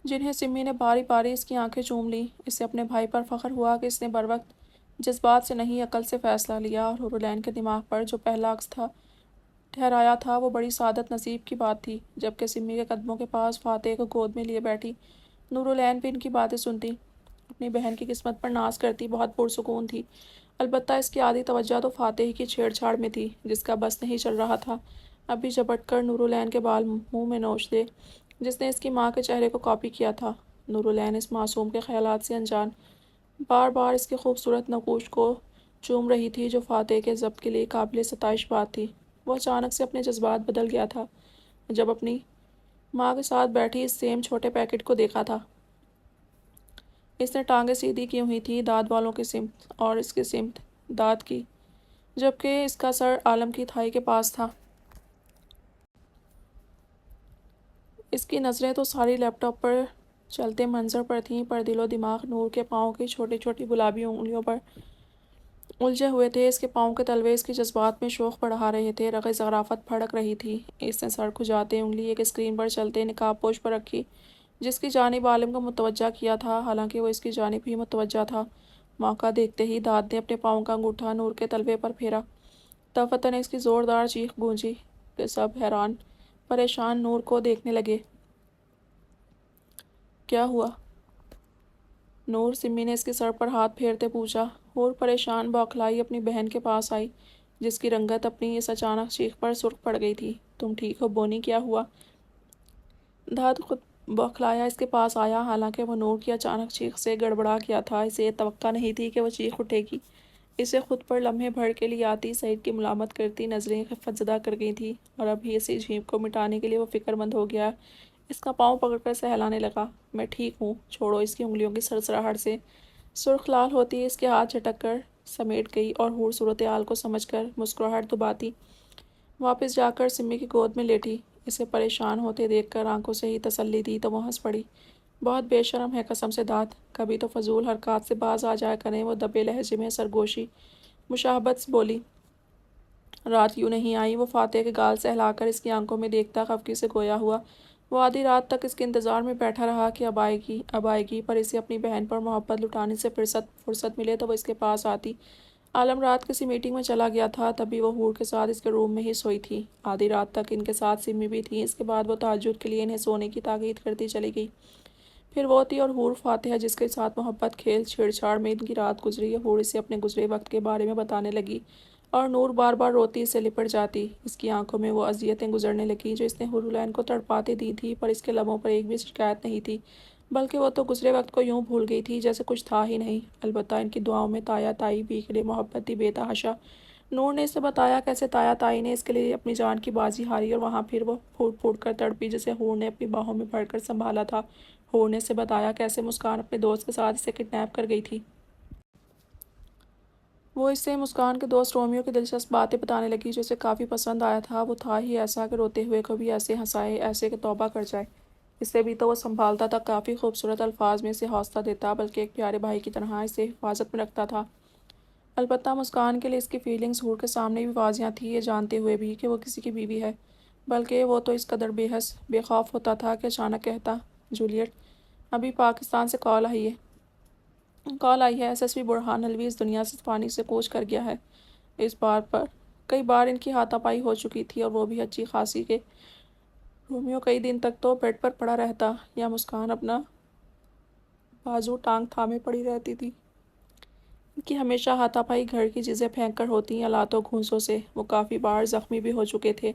جنہیں سمی نے باری باری اس کی آنکھیں چوم لیں۔ اسے اپنے بھائی پر فخر ہوا کہ اس نے بروقت جذبات سے نہیں عقل سے فیصلہ لیا، اور حورالعین کے دماغ پر جو پہلا عکس تھا ٹھہرایا تھا وہ بڑی سعادت نصیب کی بات تھی۔ جبکہ سمی کے قدموں کے پاس فاتح کو گود میں لیے بیٹھی نورالعین بھی ان کی باتیں سنتی، اپنی بہن کی قسمت پر ناز کرتی بہت پرسکون تھی۔ البتہ اس کی آدھی توجہ تو فاتح کی چھیڑ چھاڑ میں تھی، جس کا بس نہیں چل رہا تھا۔ ابھی جھپٹ کر نورالعین کے بال منہ میں نوچ دے، جس نے اس کی ماں کے چہرے کو کاپی کیا تھا۔ نورالعین اس معصوم کے خیالات سے انجان بار بار اس کے خوبصورت نقوش کو چوم رہی تھی، جو فاتح کے ضبط کے لیے قابل ستائش بات تھی۔ وہ اچانک سے اپنے جذبات بدل گیا تھا جب اپنی ماں کے ساتھ بیٹھی اس سیم چھوٹے پیکٹ کو دیکھا تھا۔ اس نے ٹانگیں سیدھی کی ہوئی تھیں داد والوں کی سمت، اور اس کی سمت داد کی، جبکہ اس کا سر عالم کی تھائی کے پاس تھا۔ اس کی نظریں تو ساری لیپ ٹاپ پر چلتے منظر پر تھیں، پر دل و دماغ نور کے پاؤں کی چھوٹی چھوٹی گلابی انگلیوں پر الجھے ہوئے تھے۔ اس کے پاؤں کے تلوے اس کے جذبات میں شوق بڑھا رہے تھے، رغِ ظرافت بھڑک رہی تھی۔ اس نے سر کھجاتے انگلی ایک اسکرین پر چلتے نقاب پوش پر رکھی، جس کی جانب عالم کو متوجہ کیا تھا، حالانکہ وہ اس کی جانب ہی متوجہ تھا۔ موقع دیکھتے ہی داد نے اپنے پاؤں کا انگوٹھا نور کے تلوے پر پھیرا۔ دفتن اس کی زوردار چیخ گونجی کہ سب حیران پریشان نور کو دیکھنے لگے۔ کیا ہوا؟ نور، سمی نے اس کے سر پر ہاتھ پھیرتے پوچھا۔ حور پریشان بوکھلائی اپنی بہن کے پاس آئی، جس کی رنگت اپنی اس اچانک چیخ پر سرخ پڑ گئی تھی۔ تم ٹھیک ہو بونی؟ کیا ہوا؟ داد خود بوکھلایا اس کے پاس آیا، حالانکہ وہ نور کی اچانک چیخ سے گڑبڑا گیا تھا۔ اسے یہ توقع نہیں تھی کہ وہ چیخ اٹھے گی۔ اسے خود پر لمحے بھر کے لیے آتی سعید کی ملامت کرتی نظریں خفت زدہ کر گئی تھیں، اور اب ہی اسی جھیپ کو مٹانے کے لیے وہ فکر مند ہو گیا۔ اس کا پاؤں پکڑ کر سہلانے لگا۔ میں ٹھیک ہوں، چھوڑو۔ اس کی انگلیوں کی سرسراہٹ سے سرخ لال ہوتی اس کے ہاتھ جھٹک کر سمیٹ گئی، اور حور صورتحال کو سمجھ کر مسکراہٹ دباتی واپس جا کر سمی کی گود میں لیٹی۔ اسے پریشان ہوتے دیکھ کر آنکھوں سے ہی تسلی دی تو وہ ہنس پڑی۔ بہت بے شرم ہے قسم سے داد، کبھی تو فضول حرکات سے باز آ جایا کریں۔ وہ دبے لہجے میں سرگوشی مشابہت سے بولی۔ رات یوں نہیں آئی؟ وہ فاتح کے گال سہلا کر اس کی آنکھوں میں دیکھتا خفگی سے گویا ہوا۔ وہ آدھی رات تک اس کے انتظار میں بیٹھا رہا کہ اب آئے گی اب آئے گی، پر اسے اپنی بہن پر محبت لٹانے سے فرصت ملے تو وہ اس کے پاس آتی۔ عالم رات کسی میٹنگ میں چلا گیا تھا، تبھی وہ حور کے ساتھ اس کے روم میں ہی سوئی تھی۔ آدھی رات تک ان کے ساتھ سمی بھی تھی۔ اس کے بعد وہ تہجد کے لیے انہیں سونے کی تاکید کرتی چلی گئی۔ پھر وہ تھی اور حور فاتحہ، جس کے ساتھ محبت، کھیل، چھیڑ چھاڑ میں ان کی رات گزری۔ حور اسے اپنے گزرے وقت کے بارے میں بتانے لگی، اور نور بار بار روتی اسے لپٹ جاتی۔ اس کی آنکھوں میں وہ اذیتیں گزرنے لگیں جو اس نے حورالعین کو تڑپاتے دی تھی، پر اس کے لبوں پر ایک بھی شکایت نہیں تھی، بلکہ وہ تو گزرے وقت کو یوں بھول گئی تھی جیسے کچھ تھا ہی نہیں۔ البتہ ان کی دعاؤں میں تایا تائی بھی کے لیے محبت تھی بے تحاشا۔ نور نے اسے بتایا کیسے تایا تائی نے اس کے لیے اپنی جان کی بازی ہاری، اور وہاں پھر وہ پھوٹ پھوٹ کر تڑپی جسے حور نے اپنی باہوں میں بھر کر سنبھالا تھا۔ حور نے اسے بتایا کیسے مسکان اپنے دوست کے ساتھ اسے کڈنیپ کر گئی تھی۔ وہ اس سے مسکان کے دوست رومیو کی دلچسپ باتیں بتانے لگی جو اسے کافی پسند آیا تھا۔ وہ تھا ہی ایسا کہ روتے ہوئے کو بھی ایسے ہنسائے، ایسے کہ توبہ کر جائے۔ اسے بھی تو وہ سنبھالتا تھا، کافی خوبصورت الفاظ میں اسے حوصلہ دیتا، بلکہ ایک پیارے بھائی کی طرح اسے حفاظت میں رکھتا تھا۔ البتہ مسکان کے لیے اس کی فیلنگز حور کے سامنے بھی واضح تھی، یہ جانتے ہوئے بھی کہ وہ کسی کی بیوی ہے، بلکہ وہ تو اس قدر بے حس بے خوف ہوتا تھا کہ اچانک کہتا، جولیٹ، ابھی پاکستان سے کال آئی ہے۔ SSV برہان الوی اس دنیا سے فانی سے کوچ کر گیا ہے۔ اس بار پر کئی بار ان کی ہاتھا پائی ہو چکی تھی، اور وہ بھی اچھی خاصی کہ رومیو کئی دن تک تو بیڈ پر پڑا رہتا، یا مسکان اپنا بازو ٹانگ تھامے پڑی رہتی تھی۔ ان کی ہمیشہ ہاتھا پائی گھر کی چیزیں پھینک کر ہوتی یا لاتوں گھونسوں سے۔ وہ کافی بار زخمی بھی ہو چکے تھے۔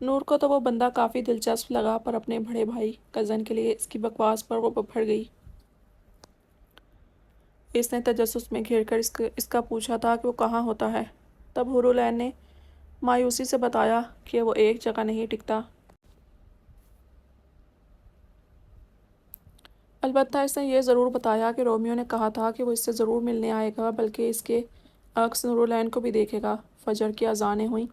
نور کو تو وہ بندہ کافی دلچسپ لگا، پر اپنے بڑے بھائی کزن کے لیے اس کی بکواس پر وہ بھڑ گئی۔ اس نے تجسس میں گھیر کر اس کا پوچھا تھا کہ وہ کہاں ہوتا ہے۔ تب حورالعین نے مایوسی سے بتایا کہ وہ ایک جگہ نہیں ٹکتا۔ البتہ اس نے یہ ضرور بتایا کہ رومیو نے کہا تھا کہ وہ اس سے ضرور ملنے آئے گا، بلکہ اس کے عکس نورالعین کو بھی دیکھے گا۔ فجر کی اذانیں ہوئیں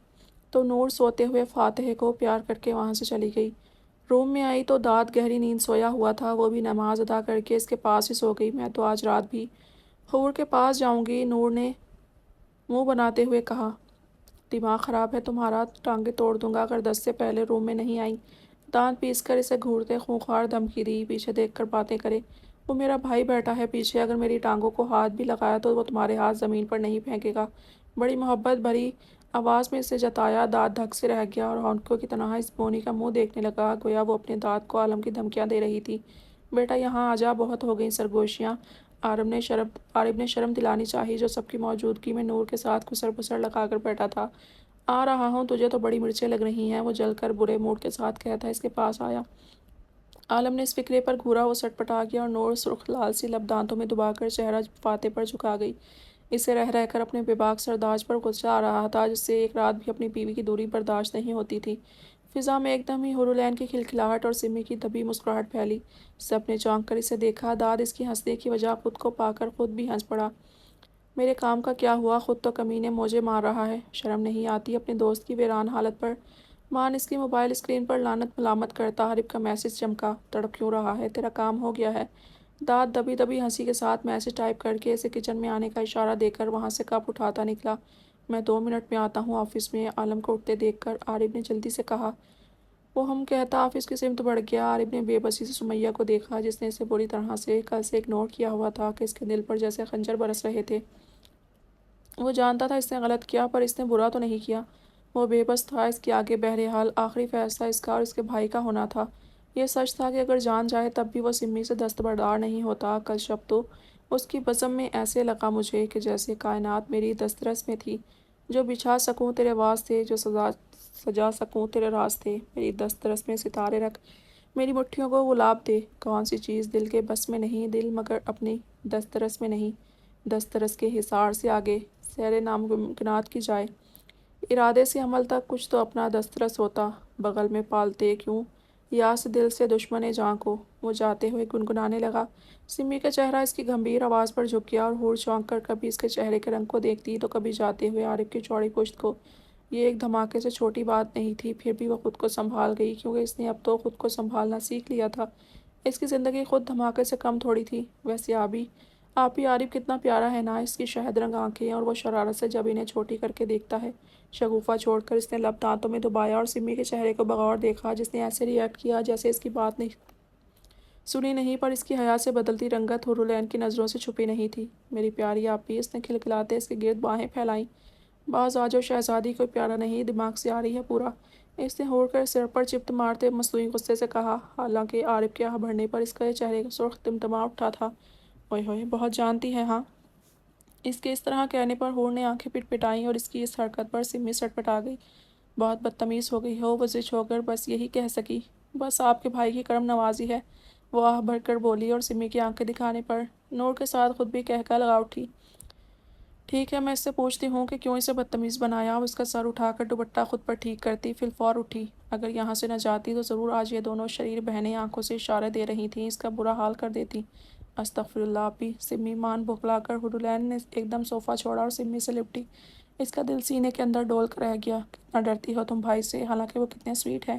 تو نور سوتے ہوئے فاتح کو پیار کر کے وہاں سے چلی گئی۔ روم میں آئی تو داد گہری نیند سویا ہوا تھا، وہ بھی نماز ادا کر کے اس کے پاس ہی سو گئی۔ میں تو آج رات بھی حور کے پاس جاؤں گی، نور نے منہ بناتے ہوئے کہا۔ دماغ خراب ہے تمہارا؟ ٹانگیں توڑ دوں گا اگر 10 سے پہلے روم میں نہیں آئی۔ دانت پیس کر اسے گھورتے خونخوار دھمکی دی، پیچھے دیکھ کر باتیں کرے۔ وہ میرا بھائی بیٹھا ہے پیچھے، اگر میری ٹانگوں کو ہاتھ بھی لگایا تو وہ تمہارے ہاتھ زمین پر نہیں پھینکے گا۔ بڑی محبت بھری آواز میں اسے جتایا۔ داد دھک سے رہ گیا اور ہونٹوں کی تنہا اس بونی کا منہ دیکھنے لگا، گویا وہ اپنے داد کو عالم کی دھمکیاں دے رہی تھی۔ بیٹا یہاں آجا، بہت ہو گئیں سرگوشیاں۔ عارب نے شرم دلانی چاہی، جو سب کی موجودگی میں نور کے ساتھ کسر پسر لگا کر بیٹھا تھا۔ آ رہا ہوں، تجھے تو بڑی مرچیں لگ رہی ہیں، وہ جل کر برے موڈ کے ساتھ کہتا اس کے پاس آیا۔ عالم نے اس فکرے پر گھورا، وہ سٹ پٹا گیا، اور نور سرخ لال سی لب دانتوں میں دبا کر چہرہ فاتح پر جھکا گئی۔ اسے رہ رہ کر اپنے بے باک سرداج پر غصہ آ رہا تھا، جس سے ایک رات بھی اپنی بیوی کی دوری برداشت نہیں ہوتی تھی۔ فضا میں ایک دم ہی حورالعین کی کھلکھلاہٹ اور سمی کی دبی مسکراہٹ پھیلی۔ سب نے چونک کر اسے دیکھا۔ داد اس کی ہنسنے کی وجہ خود کو پا کر خود بھی ہنس پڑا۔ میرے کام کا کیا ہوا؟ خود تو کمینے موجے مار رہا ہے، شرم نہیں آتی اپنے دوست کی ویران حالت پر؟ مان اس کی موبائل اسکرین پر لعنت ملامت کرتا عارف کا میسج چمکا۔ تڑپ کیوں رہا ہے؟ تیرا کام ہو گیا ہے۔ دانت دبی دبی ہنسی کے ساتھ میسج ٹائپ کر کے اسے کچن میں آنے کا اشارہ دے کر وہاں سے کپ اٹھاتا نکلا۔ میں 2 منٹ میں آتا ہوں آفس میں، عالم کو اٹھتے دیکھ کر عارف نے جلدی سے کہا۔ وہ ہم کہتا آفس کی سمت بڑھ گیا۔ عارف نے بے بسی سے سمیہ کو دیکھا جس نے اسے بری طرح سے کل سے اگنور کیا ہوا تھا کہ اس کے دل پر جیسے خنجر برس رہے تھے۔ وہ جانتا تھا اس نے غلط کیا پر اس نے برا تو نہیں کیا۔ وہ بے بس تھا، اس کے آگے بہرحال آخری فیصلہ اس کا اور اس کے بھائی کا ہونا تھا۔ یہ سچ تھا کہ اگر جان جائے تب بھی وہ سمی سے دستبردار نہیں ہوتا۔ کل شب تو اس کی بزم میں ایسے لگا مجھے کہ جیسے کائنات میری دسترس میں تھی۔ جو بچھا سکوں تیرے واسطے، جو سجا سکوں تیرے راستے، میری دسترس میں ستارے رکھ، میری مٹھیوں کو گلاب دے۔ کون سی چیز دل کے بس میں نہیں، دل مگر اپنی دسترس میں نہیں، دسترس کے حصار سے آگے سیر ناممکنات کی جائے۔ ارادے سے عمل تک کچھ تو اپنا دسترس ہوتا، بغل میں پالتے کیوں یاس دل سے دشمن جاں کو۔ وہ جاتے ہوئے گنگنانے لگا۔ سمی کا چہرہ اس کی گمبھیر آواز پر جھک گیا اور ہور چونک کر کبھی اس کے چہرے کے رنگ کو دیکھتی تو کبھی جاتے ہوئے عارف کی چوڑی پشت کو۔ یہ ایک دھماکے سے چھوٹی بات نہیں تھی، پھر بھی وہ خود کو سنبھال گئی کیونکہ اس نے اب تو خود کو سنبھالنا سیکھ لیا تھا۔ اس کی زندگی خود دھماکے سے کم تھوڑی تھی۔ ویسے آپ ہی عارف کتنا پیارا ہے نا، اس کی شہد رنگ آنکھیں، اور وہ شرارت سے جب انہیں چھوٹی کر کے دیکھتا ہے۔ شگوفہ چھوڑ کر اس نے لب دانتوں میں دبایا اور سمی کے چہرے کو بغور دیکھا جس نے ایسے ری ایکٹ کیا جیسے اس کی بات نہیں سنی نہیں، پر اس کی حیا سے بدلتی رنگت حورالعین کی نظروں سے چھپی نہیں تھی۔ میری پیاری آپی، اس نے کھلکھلاتے اس کے گرد باہیں پھیلائیں۔ باز آجو شہزادی، کوئی پیارا نہیں، دماغ سے آ رہی ہے پورا۔ اس نے ہوڑ کر سر پر چپٹ مارتے مصنوعی غصے سے کہا، حالانکہ عارف کے آہ بھرنے پر اس کا چہرے کا سرخ تمتما اٹھا تھا۔ اوئے ہوئے، بہت جانتی ہے ہاں۔ اس کے اس طرح کہنے پر ہور نے آنکھیں پٹ پٹائیں اور اس کی اس حرکت پر سمی سٹ پٹا گئی۔ بہت بدتمیز ہو گئی ہو، وہ زچ ہو کر بس یہی کہہ سکی۔ بس آپ کے بھائی کی کرم نوازی ہے، وہ آہ بھر کر بولی اور سمی کی آنکھیں دکھانے پر نور کے ساتھ خود بھی کہکا لگا اٹھی۔ ٹھیک ہے، میں اس سے پوچھتی ہوں کہ کیوں اسے بدتمیز بنایا۔ وہ اس کا سر اٹھا کر دوپٹہ خود پر ٹھیک کرتی فی الفور اٹھی۔ اگر یہاں سے نہ جاتی تو ضرور آج یہ دونوں شریر بہنیں آنکھوں سے اشارے دے رہی تھیں، اس کا برا حال کر دیتی۔ استغفر اللہ آپی، سمی مان بھکلا کر حورالعین نے ایک دم صوفہ چھوڑا اور سمی سے لپٹی۔ اس کا دل سینے کے اندر ڈول کر رہ گیا۔ کتنا ڈرتی ہو تم بھائی سے، حالانکہ وہ کتنے سویٹ ہے۔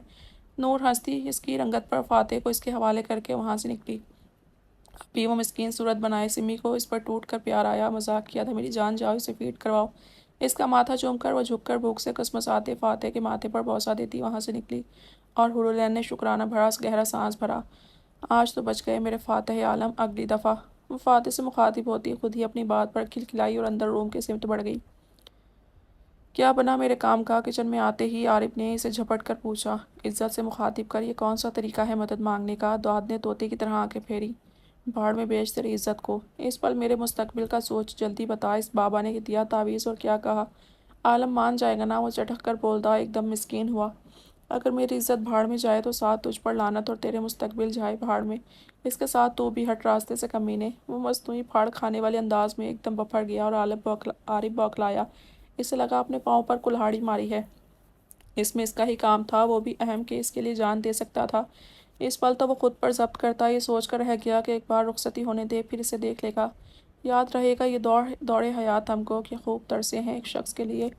نور ہنستی اس کی رنگت پر فاتح کو اس کے حوالے کر کے وہاں سے نکلی۔ ابھی وہ مسکین صورت بنائے، سمی کو اس پر ٹوٹ کر پیار آیا۔ مذاق کیا تھا، میری جان جاؤ اسے فیڈ کرواؤ۔ اس کا ماتھا چوم کر وہ جھک کر بھوک سے کسمساتے فاتح کے ماتھے پر بوسہ دیتی وہاں سے نکلی اور حورالعین نے شکرانہ بھرا گہرا سانس بھرا۔ آج تو بچ گئے میرے فاتح عالم، اگلی دفعہ۔ وہ فاتح سے مخاطب ہوتی خود ہی اپنی بات پر کھلکھلائی اور اندر روم کے سمت بڑھ گئی۔ کیا بنا میرے کام کا؟ کچن میں آتے ہی عارف نے اسے جھپٹ کر پوچھا۔ عزت سے مخاطب کر، یہ کون سا طریقہ ہے مدد مانگنے کا؟ داد نے طوطے کی طرح آنکھیں پھیری۔ بھاڑ میں بیچ تیری عزت کو۔ اس پل میرے مستقبل کا سوچ، جلدی بتا، اس بابا نے دیا تعویذ اور کیا کہا؟ عالم مان جائے گا نا؟ وہ چٹک کر بولتا ایک دم مسکین ہوا۔ اگر میری عزت بھاڑ میں جائے تو ساتھ تجھ پر لعنت اور تیرے مستقبل جائے بھاڑ میں۔ اس کے ساتھ تو بھی ہٹ راستے سے کمینے۔ وہ مصنوعی پھاڑ کھانے والے انداز میں ایک دم بپھڑ گیا اور عارف بوکلایا۔ اسے لگا اپنے پاؤں پر کلہاڑی ماری ہے۔ اس میں اس کا ہی کام تھا، وہ بھی اہم کہ اس کے لیے جان دے سکتا تھا۔ اس پل تو وہ خود پر ضبط کرتا یہ سوچ کر رہ گیا کہ ایک بار رخصتی ہونے دے، پھر اسے دیکھ لے گا۔ یاد رہے گا یہ دور حیات ہم کو کہ خوب ترسے ہیں ایک شخص کے لیے،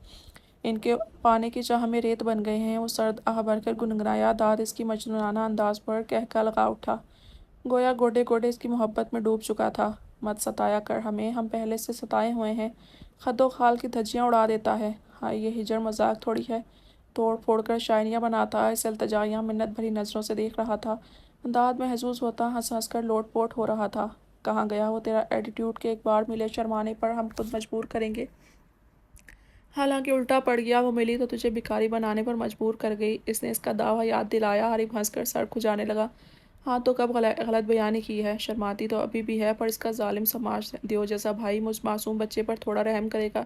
ان کے پانے کی چاہ میں ریت بن گئے ہیں۔ وہ سرد آہ بھر کر گنگنایا، داد اس کی مجنونانہ انداز پر کہکا لگا اٹھا، گویا گوڈے گوڈے اس کی محبت میں ڈوب چکا تھا۔ مت ستایا کر ہمیں، ہم پہلے سے ستائے ہوئے ہیں۔ خد و خال کی دھجیاں اڑا دیتا ہے۔ ہائے، یہ ہجر مذاق تھوڑی ہے، توڑ پھوڑ کر شاعریاں بناتا ہے۔ اسے التجائیاں منت بھری نظروں سے دیکھ رہا تھا۔ داد محظوظ ہوتا ہنس ہنس کر لوٹ پوٹ ہو رہا تھا۔ کہاں گیا وہ تیرا ایٹیٹیوڈ کہ ایک بار ملے شرمانے پر ہم خود مجبور کریں گے؟ حالانکہ الٹا پڑ گیا، وہ ملی تو تجھے بھکاری بنانے پر مجبور کر گئی۔ اس نے اس کا دعویٰ یاد دلایا۔ عارف ہنس کر سر کھجانے لگا۔ ہاں تو کب غلط بیانی کی ہے؟ شرماتی تو ابھی بھی ہے، پر اس کا ظالم سماج دیو جیسا بھائی مجھ معصوم بچے پر تھوڑا رحم کرے گا؟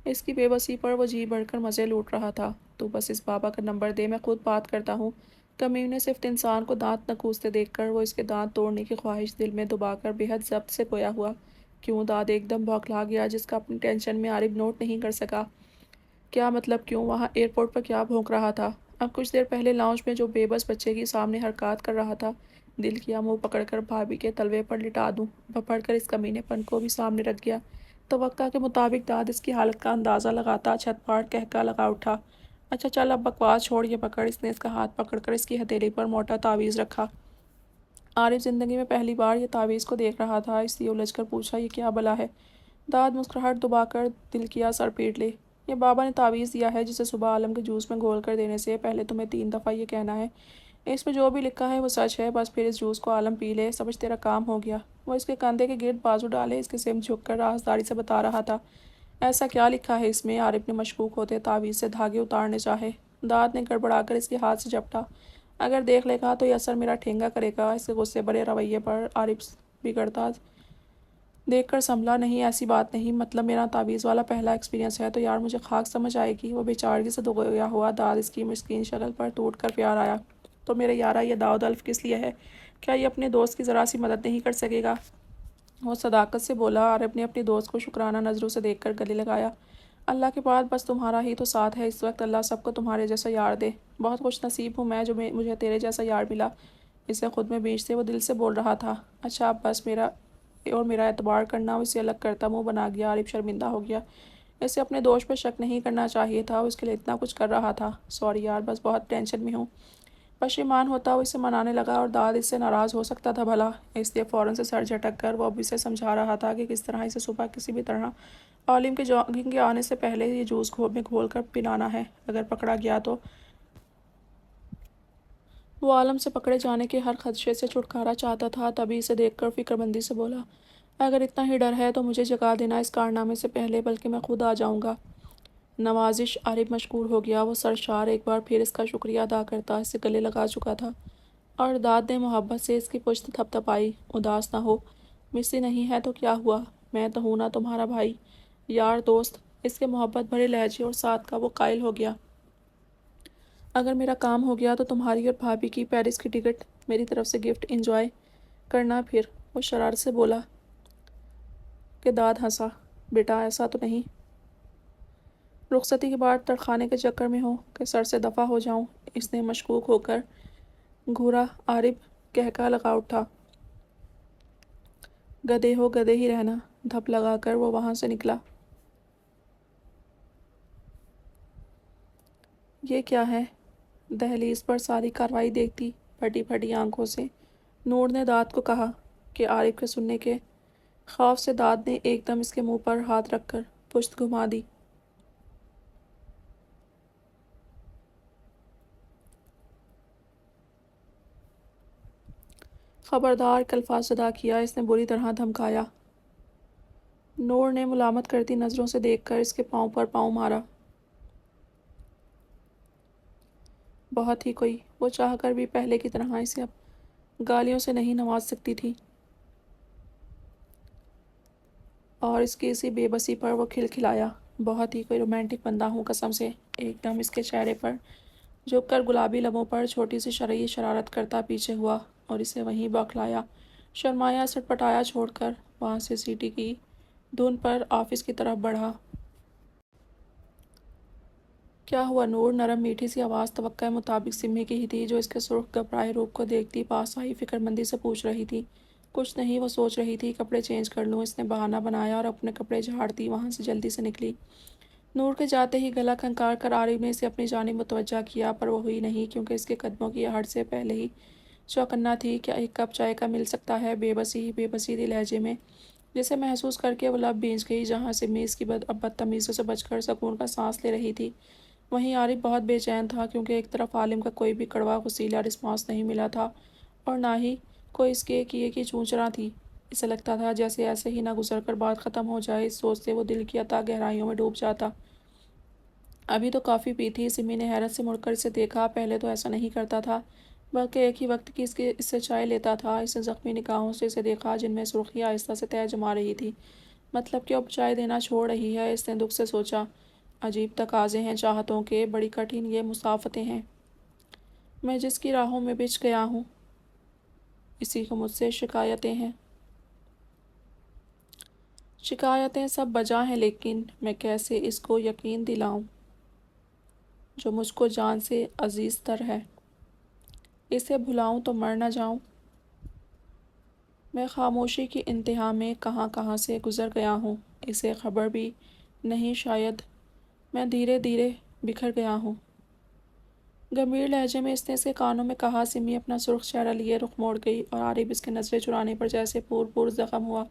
اس کی بے بسی پر وہ جی بڑھ کر مزے لوٹ رہا تھا۔ تو بس اس بابا کا نمبر دے، میں خود بات کرتا ہوں۔ کمیوں صرف انسان کو دانت نہ کوستے دیکھ کر وہ اس کے دانت توڑنے کی خواہش دل میں دبا کر بے حد ضبط سے بویا ہوا۔ کیوں؟ داد ایک دم بھوکلا گیا جس کا اپنی ٹینشن میں عارف نوٹ نہیں کر سکا۔ کیا مطلب کیوں؟ وہاں ایئرپورٹ پر کیا بھونک رہا تھا؟ اب کچھ دیر پہلے لاؤنج میں جو بے بس بچے کی سامنے حرکات کر رہا تھا۔ دل کیا منہ پکڑ کر بھابھی کے تلوے پر لٹا دوں۔ بپھڑ کر اس کمینے پن کو بھی سامنے رکھ گیا۔ توقع کے مطابق داد اس کی حالت کا اندازہ لگاتا چھت پھاڑ کہکا لگا اٹھا، اچھا چل اب بکواس چھوڑ، یہ پکڑ۔ اس نے اس کا ہاتھ پکڑ کر اس کی ہتھیلی پر موٹا تعویذ رکھا۔ عارف زندگی میں پہلی بار یہ تعویذ کو دیکھ رہا تھا، اس لیے الجھ کر پوچھا، یہ کیا بلا ہے؟ داد مسکراہٹ دبا کر دل کیا سر پیٹ لے۔ یہ بابا نے تعویذ دیا ہے جسے صبح عالم کے جوس میں گھول کر دینے سے پہلے تمہیں 3 دفعہ یہ کہنا ہے، اس میں جو بھی لکھا ہے وہ سچ ہے، بس پھر اس جوس کو عالم پی لے، سمجھ تیرا کام ہو گیا۔ وہ اس کے کندھے کے گرد بازو ڈالے اس کے سمت جھک کر رازداری سے بتا رہا تھا۔ ایسا کیا لکھا ہے اس میں؟ عارف نے مشکوک ہوتے تعویذ سے دھاگے اتارنے چاہے۔ داد نے گڑبڑا کر اس کے ہاتھ سے جھپٹا۔ اگر دیکھ لے گا تو یہ اثر میرا ٹھینگا کرے گا۔ اس کے غصے بھرے رویے پر عارف بگڑتا دیکھ کر سنبھلا۔ نہیں ایسی بات نہیں، مطلب میرا تعویذ والا پہلا ایکسپیرینس ہے تو یار مجھے خاک سمجھ آئے گی۔ وہ بے چارگی سے دبویا ہوا داد اس کی مسکین شکل پر ٹوٹ کر پیار آیا۔ تو میرے یارا یہ داؤد الف کس لیے ہے؟ کیا یہ اپنے دوست کی ذرا سی مدد نہیں کر سکے گا؟ وہ صداقت سے بولا۔ عارف نے اپنے دوست کو شکرانہ نظروں سے دیکھ کر گلے لگایا۔ اللہ کے بعد بس تمہارا ہی تو ساتھ ہے اس وقت، اللہ سب کو تمہارے جیسا یار دے۔ بہت خوش نصیب ہوں میں جو مجھے تیرے جیسا یار ملا۔ اسے خود میں بیچتے وہ دل سے بول رہا تھا۔ اچھا اب بس میرا اعتبار کرنا۔ وہ اسے الگ کرتا منہ بنا گیا۔ عارف شرمندہ ہو گیا۔ اسے اپنے دوست پہ شک نہیں کرنا چاہیے تھا، وہ اس کے لیے اتنا کچھ کر رہا تھا۔ سوری یار، بس بہت ٹینشن میں ہوں۔ پشیمان ہوتا وہ اسے منانے لگا اور داد اس سے ناراض ہو سکتا تھا بھلا، اس لیے فوراً سے سر جھٹک کر وہ اب اسے سمجھا رہا تھا کہ کس طرح اسے صبح کسی بھی طرح عالم کے جاگنگ کے آنے سے پہلے یہ جوس میں گھول کر پلانا ہے۔ اگر پکڑا گیا تو وہ عالم سے پکڑے جانے کے ہر خدشے سے چھٹکارا چاہتا تھا۔ تبھی اسے دیکھ کر فکر مندی سے بولا، اگر اتنا ہی ڈر ہے تو مجھے جگا دینا اس کارنامے سے پہلے، بلکہ میں خود آ جاؤں گا۔ نوازش عارف مشکور ہو گیا۔ وہ سرشار ایک بار پھر اس کا شکریہ ادا کرتا اس سے گلے لگا چکا تھا، اور داد نے محبت سے اس کی پشت تھپ تھپائی۔ اداس نہ ہو، مسی نہیں ہے تو کیا ہوا، میں تو ہوں نا تمہارا بھائی، یار، دوست۔ اس کے محبت بھرے لہجے اور ساتھ کا وہ قائل ہو گیا۔ اگر میرا کام ہو گیا تو تمہاری اور بھابھی کی پیرس کی ٹکٹ میری طرف سے گفٹ انجوائے کرنا پھر۔ وہ شرارت سے بولا کہ داد ہنسا، بیٹا ایسا تو نہیں، رخصتی کے بعد تڑخانے کے چکر میں ہو کہ سر سے دفع ہو جاؤں؟ اس نے مشکوک ہو کر گھورا۔ عارف کہکا لگا اٹھا، گدھے ہو گدھے ہی رہنا۔ دھپ لگا کر وہ وہاں سے نکلا۔ یہ کیا ہے؟ دہلیز پر ساری کارروائی دیکھتی پھٹی پھٹی آنکھوں سے نور نے داد کو کہا کہ عارف کے سننے کے خوف سے داد نے ایک دم اس کے منہ پر ہاتھ رکھ کر پشت گھما دی۔ خبردار، کے الفاظ ادا کیا اس نے بری طرح دھمکایا۔ نور نے ملامت کرتی نظروں سے دیکھ کر اس کے پاؤں پر پاؤں مارا۔ بہت ہی کوئی، وہ چاہ کر بھی پہلے کی طرح اسے اب گالیوں سے نہیں نواز سکتی تھی، اور اس کی اسی بے بسی پر وہ کھلکھلایا۔ بہت ہی کوئی رومانٹک بندہ ہوں قسم سے۔ ایک دم اس کے چہرے پر جھک کر گلابی لبوں پر چھوٹی سی شرعی شرارت کرتا پیچھے ہوا اور اسے وہیں بوکھلایا۔ شرمایا سٹپٹایا چھوڑ کر وہاں سے سیٹی کی دھن پر آفس کی طرف بڑھا۔ کیا ہوا نور؟ نرم میٹھی سی آواز توقع مطابق سمی کی ہی تھی جو اس کے سرخ گھبرائے روپ کو دیکھتی پاس آئی فکر مندی سے پوچھ رہی تھی۔ کچھ نہیں، وہ سوچ رہی تھی کپڑے چینج کر لوں۔ اس نے بہانہ بنایا اور اپنے کپڑے جھاڑتی وہاں سے جلدی سے نکلی۔ نور کے جاتے ہی گلا کھنکار کر عارف نے اسے اپنی جانب متوجہ کیا، پر وہ ہوئی نہیں کیونکہ اس کے قدموں کی آہٹ سے پہلے ہی چوکنا تھی۔ کیا ایک کپ چائے کا مل سکتا ہے؟ بے بسی دی لہجے میں جسے محسوس کر کے وہ لب بھیج گئی جہاں سمی اس کی بدتمیزیوں سے بچ کر سکون کا سانس لے رہی تھی، وہیں عارف بہت بے چین تھا کیونکہ ایک طرف عالم کا کوئی بھی کڑوا غصیلا رسپانس نہیں ملا تھا اور نہ ہی کوئی اس کے کیے کی چونچرا تھی۔ اسے لگتا تھا جیسے ایسے ہی نہ گزر کر بات ختم ہو جائے۔ اس سوچ سے وہ دل کی اتھاہ گہرائیوں میں ڈوب جاتا۔ ابھی تو کافی پی تھی۔ سمی نے حیرت سے مڑ کر اسے دیکھا۔ پہلے تو ایسا نہیں کرتا تھا، بلکہ ایک ہی وقت کی اس سے چائے لیتا تھا۔ اس نے زخمی نگاہوں سے اسے دیکھا جن میں سرخی آہستہ سے تہہ جما رہی تھی۔ مطلب کہ اب چائے دینا چھوڑ رہی ہے؟ اس نے دکھ سے سوچا۔ عجیب تقاضے ہیں چاہتوں کے، بڑی کٹھن یہ مسافتیں ہیں۔ میں جس کی راہوں میں بچھ گیا ہوں اسی کو مجھ سے شکایتیں ہیں۔ شکایتیں سب بجا ہیں لیکن میں کیسے اس کو یقین دلاؤں جو مجھ کو جان سے عزیز تر ہے؟ اسے بھلاؤں تو مر نہ جاؤں؟ میں خاموشی کی انتہا میں کہاں کہاں سے گزر گیا ہوں، اسے خبر بھی نہیں شاید۔ میں دھیرے دھیرے بکھر گیا ہوں۔ گمبھیر لہجے میں اس نے اس کے کانوں میں کہا۔ سمی اپنا سرخ چہرہ لیے رخ موڑ گئی اور عارف اس کے نظریں چرانے پر جیسے پور زخم ہوا۔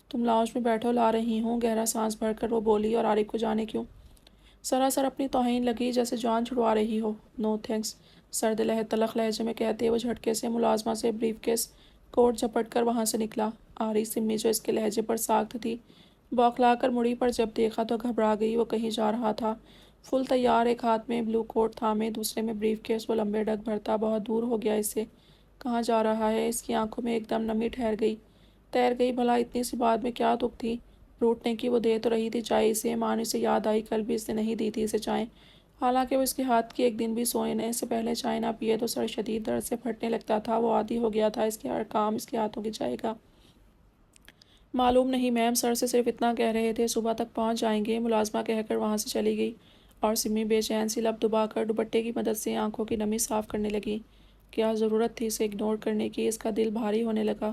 تم لاؤنج میں بیٹھو، لا رہی ہوں۔ گہرا سانس بھر کر وہ بولی اور عارف کو جانے کیوں سراسر اپنی توہین لگی، جیسے جان چھڑوا رہی ہو۔ نو تھینکس، سرد تلخ لہجے میں کہتے وہ جھٹکے سے ملازمہ سے بریف کیس کوٹ جھپٹ کر وہاں سے نکلا۔ عارف سمی جو اس کے لہجے پر ساخت تھی بوکھلا کر مڑی، پر جب دیکھا تو گھبرا گئی۔ وہ کہیں جا رہا تھا فل تیار، ایک ہاتھ میں بلو کوٹ تھامے، دوسرے میں بریف کیس۔ وہ لمبے ڈگ بھرتا بہت دور ہو گیا اس سے۔ کہاں جا رہا ہے؟ اس کی آنکھوں میں ایک دم نمی تیر گئی۔ بھلا اتنی سی بات میں کیا دکھ تھی؟ روٹنے کی وہ دے تو رہی تھی چائے اسے۔ ماں نے اسے یاد آئی، کل بھی اس نے نہیں دی تھی اسے چائے، حالانکہ وہ اس کے ہاتھ کی ایک دن بھی سونے سے پہلے چائے نہ پیے تو سر شدید درد سے پھٹنے لگتا تھا۔ وہ عادی ہو گیا تھا اس کے ہر کام اس کے ہاتھوں کی چائے کا۔ معلوم نہیں میم، سر سے صرف اتنا کہہ رہے تھے، صبح تک پہنچ جائیں گے، ملازمہ کہہ کر وہاں سے چلی گئی۔ اور سمی بے چین سی لب دبا کر دوپٹے کی مدد سے آنکھوں کی نمی صاف کرنے لگی۔ کیا ضرورت تھی اسے اگنور کرنے کی؟ اس کا دل بھاری ہونے لگا۔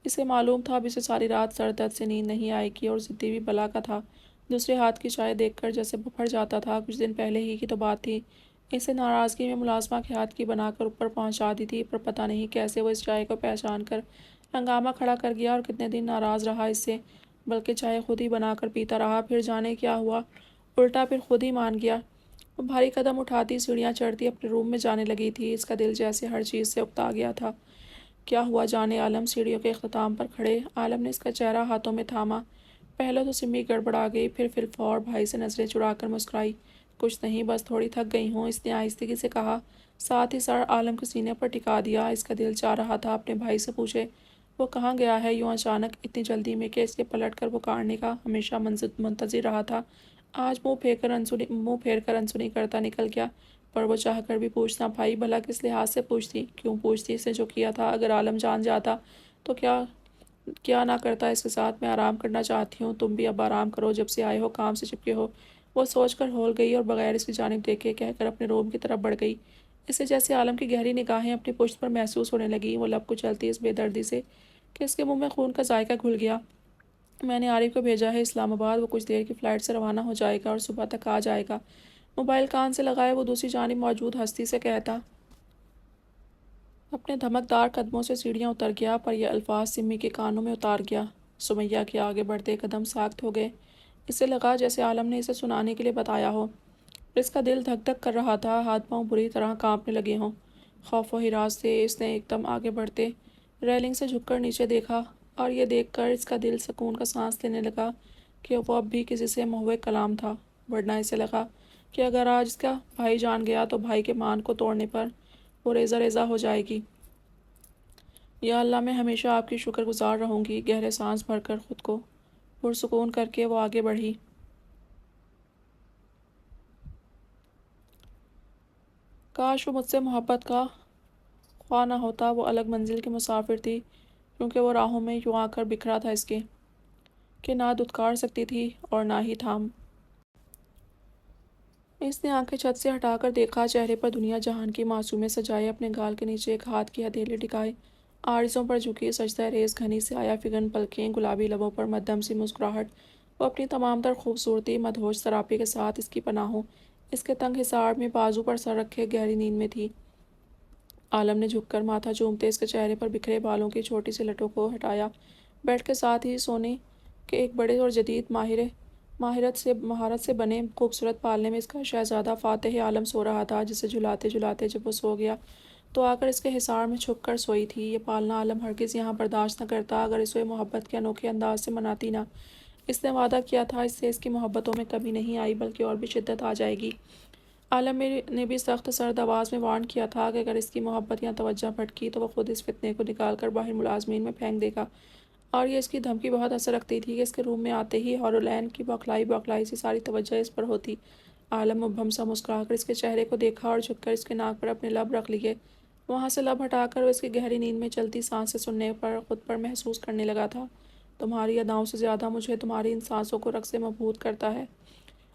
اسے معلوم تھا اب اسے ساری رات سر درد سے نیند نہیں آئے گی، اور ضدی بھی بلا کا تھا۔ دوسرے ہاتھ کی چائے دیکھ کر جیسے بپھر جاتا تھا۔ کچھ دن پہلے ہی کی تو بات تھی، اسے ناراضگی میں ملازمہ کے ہاتھ کی بنا کر اوپر پہنچا دی تھی، پر پتہ نہیں کیسے وہ اس چائے کو پہچان کر ہنگامہ کھڑا کر گیا اور کتنے دن ناراض رہا اس سے، بلکہ چائے خود ہی بنا کر پیتا رہا۔ پھر جانے کیا ہوا، الٹا پھر خود ہی مان گیا۔ وہ بھاری قدم اٹھاتی سیڑھیاں چڑھتی اپنے روم میں جانے لگی تھی۔ اس کا دل جیسے ہر چیز سے اکتا گیا تھا۔ کیا ہوا جانے عالم؟ سیڑھیوں کے اختتام پر کھڑے عالم نے اس کا چہرہ ہاتھوں میں تھاما۔ پہلے تو سمی گڑبڑا گئی، پھر فور بھائی سے نظریں چرا کر مسکرائی۔ کچھ نہیں، بس تھوڑی تھک گئی ہوں، اس نے آہستگی سے کہا، ساتھ ہی سر عالم کے سینے پر ٹکا دیا۔ اس کا دل چاہ رہا تھا اپنے بھائی سے پوچھے وہ کہاں گیا ہے یوں اچانک اتنی جلدی میں کہ اس کے پلٹ کر پکارنے کا ہمیشہ منتظر رہا تھا، آج منہ پھیر کر انسنی کرتا نکل گیا۔ پر وہ چاہ کر بھی پوچھنا بھائی بھلا کس لحاظ سے پوچھتی؟ کیوں پوچھتی؟ اس نے جو کیا تھا اگر عالم جان جاتا تو کیا نہ کرتا اس کے ساتھ؟ میں آرام کرنا چاہتی ہوں، تم بھی اب آرام کرو، جب سے آئے ہو کام سے چپکے ہو۔ وہ سوچ کر ہول گئی اور بغیر اس کی جانب دیکھے کہہ کر اپنے روم کی طرف بڑھ گئی۔ اسے جیسے عالم کی گہری نگاہیں اپنی پشت پر محسوس ہونے لگیں۔ وہ لب کچلتی اس بے دردی سے کہ اس کے منہ میں خون کا ذائقہ گھل گیا۔ میں نے عارف کو بھیجا ہے اسلام آباد، وہ کچھ دیر کی فلائٹ سے روانہ ہو جائے گا اور صبح تک آ جائے گا۔ موبائل کان سے لگائے وہ دوسری جانب موجود ہستی سے کہتا اپنے دھمکدار قدموں سے سیڑھیاں اتر گیا، پر یہ الفاظ سمی کے کانوں میں اتار گیا۔ سمیہ کے آگے بڑھتے قدم ساخت ہو گئے۔ اسے لگا جیسے عالم نے اسے سنانے کے لیے بتایا ہو۔ اس کا دل دھک دھک کر رہا تھا، ہاتھ پاؤں بری طرح کانپنے لگے ہوں۔ خوف و ہراس سے اس نے ایک دم آگے بڑھتے ریلنگ سے جھک کر نیچے دیکھا، اور یہ دیکھ کر اس کا دل سکون کا سانس لینے لگا کہ وہ اب بھی کسی سے محو کلام تھا، ورنہ اسے لگا کہ اگر آج اس کا بھائی جان گیا تو بھائی کے مان کو توڑنے پر وہ ریزہ ریزہ ہو جائے گی۔ یا اللہ، میں ہمیشہ آپ کی شکر گزار رہوں گی۔ گہرے سانس بھر کر خود کو پرسکون کر کے وہ آگے بڑھی۔ کاش وہ مجھ سے محبت کا خواہ نہ ہوتا۔ وہ الگ منزل کی مسافر تھی، کیونکہ وہ راہوں میں یوں آ کر بکھرا تھا اس کے کہ نہ دھتکار سکتی تھی اور نہ ہی تھام۔ اس نے آنکھیں چھت سے ہٹا کر دیکھا، چہرے پر دنیا جہان کی معصومیت سجائے، اپنے گال کے نیچے ایک ہاتھ کی ہتھیلی ٹکائے، آرزوں پر جھکی سجدہ ریز گھنی سے آیا فگن پلکیں، گلابی لبوں پر مدھم سی مسکراہٹ۔ وہ اپنی تمام تر خوبصورتی مدہوش سراپے کے ساتھ اس کی پناہوں، اس کے تنگ حصار میں بازو پر سر رکھے گہری نیند میں تھی۔ عالم نے جھک کر ماتھا چومتے اس کے چہرے پر بکھرے بالوں کی چھوٹی سی لٹوں کو ہٹایا۔ بیڈ کے ساتھ ہی سونے کے ایک بڑے اور جدید مہارت سے بنے خوبصورت پالنے میں اس کا شہزادہ فاتح عالم سو رہا تھا، جسے جھلاتے جھلاتے جب وہ سو گیا تو آ کر اس کے حصار میں چھپ کر سوئی تھی۔ یہ پالنا عالم ہرگز یہاں برداشت نہ کرتا اگر اسے محبت کے انوکھے انداز سے مناتی نہ۔ اس نے وعدہ کیا تھا اس سے اس کی محبتوں میں کمی نہیں آئی بلکہ اور بھی شدت آ جائے گی۔ عالم نے بھی سخت سرد آواز میں وارن کیا تھا کہ اگر اس کی محبت یا توجہ بھٹکی تو وہ خود اس فتنے کو نکال کر باہر ملازمین میں پھینک دے گا، اور یہ اس کی دھمکی بہت اثر رکھتی تھی کہ اس کے روم میں آتے ہی ہارولین کی بوکھلائی سی ساری توجہ اس پر ہوتی۔ عالم مبہم سا مسکرا کر اس کے چہرے کو دیکھا اور جھک کر اس کے ناک پر اپنے لب رکھ لیے۔ وہاں سے لب ہٹا کر وہ اس کی گہری نیند میں چلتی سانسیں سننے پر خود پر محسوس کرنے لگا تھا۔ تمہاری اداؤں سے زیادہ مجھے تمہاری ان سانسوں کو رقص مبہوت کرتا ہے۔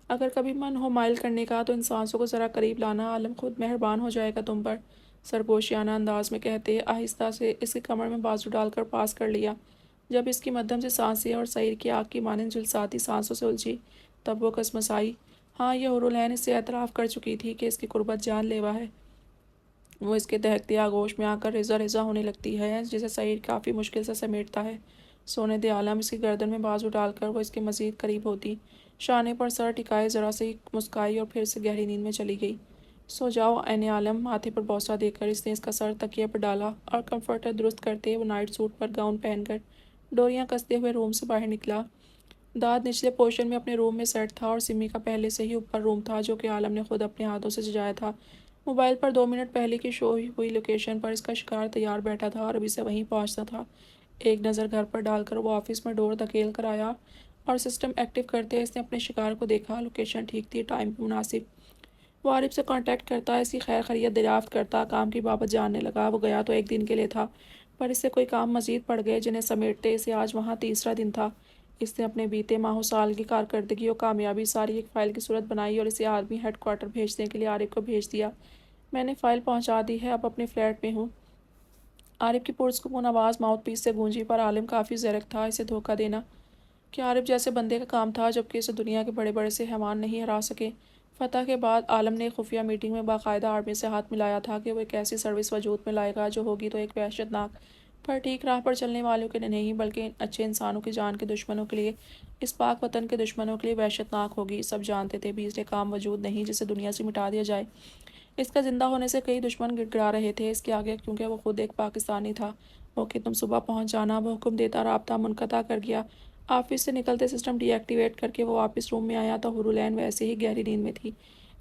اگر کبھی من ہو مائل کرنے کا تو ان سانسوں کو ذرا قریب لانا، عالم خود مہربان ہو جائے گا تم پر، سرپوشیانہ انداز میں کہتے آہستہ سے اس کی کمر میں بازو ڈال کر پاس کر لیا۔ جب اس کی مدھم سی سانسیں اور سعیر کی آگ کی مانند جھلساتی سانسوں سے الجھی تب وہ کسمسائی۔ ہاں، یہ حورالعین اس سے اعتراف کر چکی تھی کہ اس کی قربت جان لیوا ہے۔ وہ اس کے دہکتے آغوش میں آ کر رزا رزا ہونے لگتی ہے، جسے سعید کافی مشکل سے سمیٹتا ہے۔ سونے دے عالم اس کی گردن میں بازو ڈال کر وہ اس کے مزید قریب ہوتی، شانے پر سر ٹکائے ذرا سی مسکرائی اور پھر سے گہری نیند میں چلی گئی۔ سو جاؤ عین عالم، ماتھے پر بوسہ دے کر اس نے اس کا سر تکیے پر ڈالا اور کمفرٹر درست کرتے وہ نائٹ سوٹ پر گاؤن پہن کر ڈوریاں کستے ہوئے روم سے باہر نکلا۔ داد نچلے پورشن میں اپنے روم میں سیٹ تھا اور سمی کا پہلے سے ہی اوپر روم تھا جو کہ عالم نے خود اپنے ہاتھوں سے سجایا تھا۔ موبائل پر 2 منٹ پہلے کی شو ہوئی لوکیشن پر اس کا شکار تیار بیٹھا تھا اور ابھی سے وہیں پہنچنا تھا۔ ایک نظر گھر پر ڈال کر وہ آفس میں ڈور دھکیل کر آیا اور سسٹم ایکٹیو کرتے اس نے اپنے شکار کو دیکھا۔ لوکیشن ٹھیک تھی، ٹائم بھی مناسب۔ وہ عارف سے کانٹیکٹ کرتا، اس کی خیر خیریت دریافت کرتا، کام کی بابت جاننے لگا۔ وہ گیا تو ایک دن کے لیے تھا، پر اس سے کوئی کام مزید پڑ گئے جنہیں سمیٹتے اسے آج وہاں تیسرا دن تھا۔ اس نے اپنے بیتے ماہ و سال کی کارکردگی و کامیابی ساری ایک فائل کی صورت بنائی اور اسے آرمی ہیڈ کوارٹر بھیجنے کے لیے عارف کو بھیج دیا۔ میں نے فائل پہنچا دی ہے، اب اپنے فلیٹ میں ہوں۔ عارف کی پرسکون آواز ماؤتھ پیس سے گونجی، پر عالم کافی زیرک تھا اسے دھوکہ دینا کہ عارف جیسے بندے کا کام تھا، جبکہ اسے دنیا کے بڑے بڑے سے حیوان نہیں ہرا سکے۔ فتح کے بعد عالم نے ایک خفیہ میٹنگ میں باقاعدہ آرمی سے ہاتھ ملایا تھا کہ وہ ایک ایسی سروس وجود میں لائے گا جو ہوگی تو ایک وحشت ناک، پر ٹھیک راہ پر چلنے والوں کے لیے نہیں بلکہ اچھے انسانوں کی جان کے دشمنوں کے لیے، اس پاک وطن کے دشمنوں کے لیے وحشت ناک ہوگی۔ سب جانتے تھے بھی اسے کام وجود نہیں جسے دنیا سے مٹا دیا جائے۔ اس کا زندہ ہونے سے کئی دشمن گڑ گڑا رہے تھے اس کے آگے، کیونکہ وہ خود ایک پاکستانی تھا۔ اوکے تم صبح پہنچ جانا، وہ حکم دیتا رابطہ منقطع کر گیا۔ آفس سے نکلتے سسٹم ڈی ایکٹیویٹ کر کے وہ واپس روم میں آیا تو حورالعین ویسے ہی گہری نیند میں تھی۔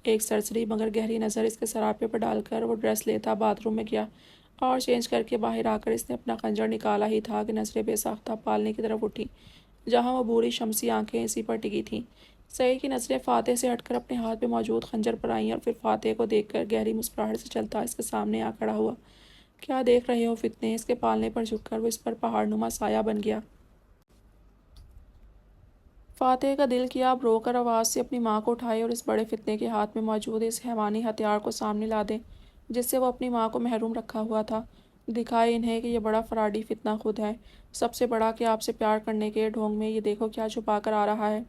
ایک سرسری مگر گہری نظر اس کے سراپے پر ڈال کر وہ ڈریس لیتا باتھ روم میں گیا اور چینج کر کے باہر آ کر اس نے اپنا خنجر نکالا ہی تھا کہ نظریں بے ساختہ پالنے کی طرف اٹھی، جہاں وہ بوری شمسی آنکھیں اسی پر ٹکی تھیں۔ سعید کی نظریں فاتح سے ہٹ کر اپنے ہاتھ میں موجود خنجر پر آئیں اور پھر فاتح کو دیکھ کر گہری مسکراہٹ سے چلتا اس کے سامنے آ کھڑا ہوا۔ کیا دیکھ رہے ہو فتنے؟ اس کے پالنے پر جھک کر وہ اس پر پہاڑ نما سایہ بن گیا۔ فاتح کا دل کیا اب رو کر آواز سے اپنی ماں کو اٹھائے اور اس بڑے فتنے کے ہاتھ میں موجود اس حیوانی ہتھیار کو سامنے لا دے جس سے وہ اپنی ماں کو محروم رکھا ہوا تھا۔ دکھائے انہیں کہ یہ بڑا فراڈی فتنہ خود ہے، سب سے بڑا کہ آپ سے پیار کرنے کے ڈھونگ میں یہ دیکھو کیا چھپا کر آ رہا ہے۔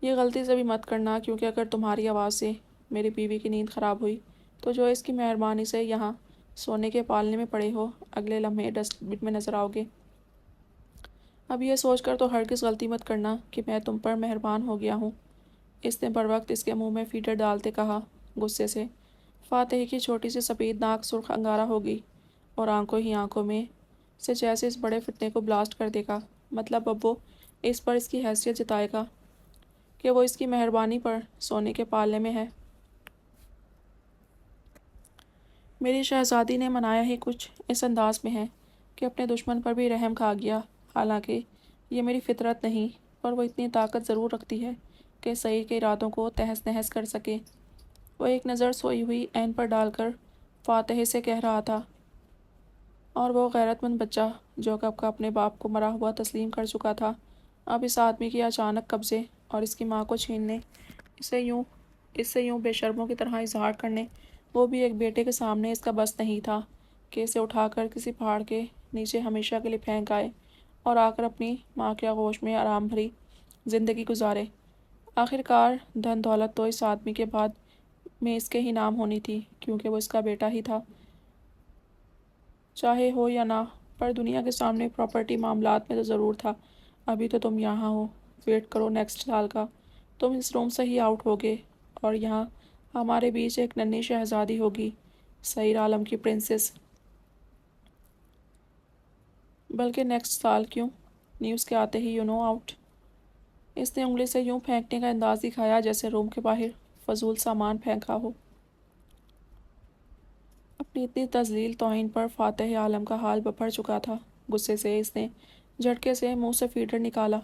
یہ غلطی سے بھی مت کرنا، کیونکہ اگر تمہاری آواز سے میری بیوی کی نیند خراب ہوئی تو جو اس کی مہربانی سے یہاں سونے کے پالنے میں پڑے ہو، اگلے لمحے ڈسٹ بن میں نظر آؤ گے۔ اب یہ سوچ کر تو ہرگز غلطی مت کرنا کہ میں تم پر مہربان ہو گیا ہوں، اس نے بر وقت اس کے منہ میں فیڈر ڈالتے کہا۔ غصے سے فاتح کی چھوٹی سی سفید ناک سرخ انگارہ ہو گئی اور آنکھوں ہی آنکھوں میں سے جیسے اس بڑے فتنے کو بلاسٹ کر دے گا۔ مطلب اب وہ اس پر اس کی حیثیت جتائے گا کہ وہ اس کی مہربانی پر سونے کے پالنے میں ہے۔ میری شہزادی نے منایا ہی کچھ اس انداز میں ہے کہ اپنے دشمن پر بھی رحم کھا گیا۔ حالانکہ یہ میری فطرت نہیں، پر وہ اتنی طاقت ضرور رکھتی ہے کہ سعید کے ارادوں کو تہس نہس کر سکے۔ وہ ایک نظر سوئی ہوئی عین پر ڈال کر فاتح سے کہہ رہا تھا، اور وہ غیرت مند بچہ جو کب کا اپنے باپ کو مرا ہوا تسلیم کر چکا تھا، اب اس آدمی کے اچانک قبضے اور اس کی ماں کو چھیننے، اس سے یوں بے شرموں کی طرح اظہار کرنے، وہ بھی ایک بیٹے کے سامنے اس کا بس نہیں تھا کہ اسے اٹھا کر کسی پہاڑ کے نیچے ہمیشہ کے لیے پھینک آئے اور آ کر اپنی ماں کے آغوش میں آرام بھری زندگی گزارے۔ آخر کار دھن دولت تو اس آدمی کے بعد میں اس کے ہی نام ہونی تھی، کیونکہ وہ اس کا بیٹا ہی تھا، چاہے ہو یا نہ، پر دنیا کے سامنے پراپرٹی معاملات میں تو ضرور تھا۔ ابھی تو تم یہاں ہو، ویٹ کرو نیکسٹ سال کا، تم اس روم سے ہی آؤٹ ہوگے اور یہاں ہمارے بیچ ایک ننھی شہزادی ہوگی، سعید عالم کی پرنسس۔ بلکہ نیکسٹ سال کیوں، نیوز کے آتے ہی آؤٹ۔ اس نے انگلی سے یوں پھینکنے کا انداز دکھایا جیسے روم کے باہر فضول سامان پھینکا ہو۔ اپنی اتنی تذلیل توہین پر فاتح عالم کا حال بپھر چکا تھا۔ غصے سے اس نے جھٹکے سے منہ سے فیڈر نکالا۔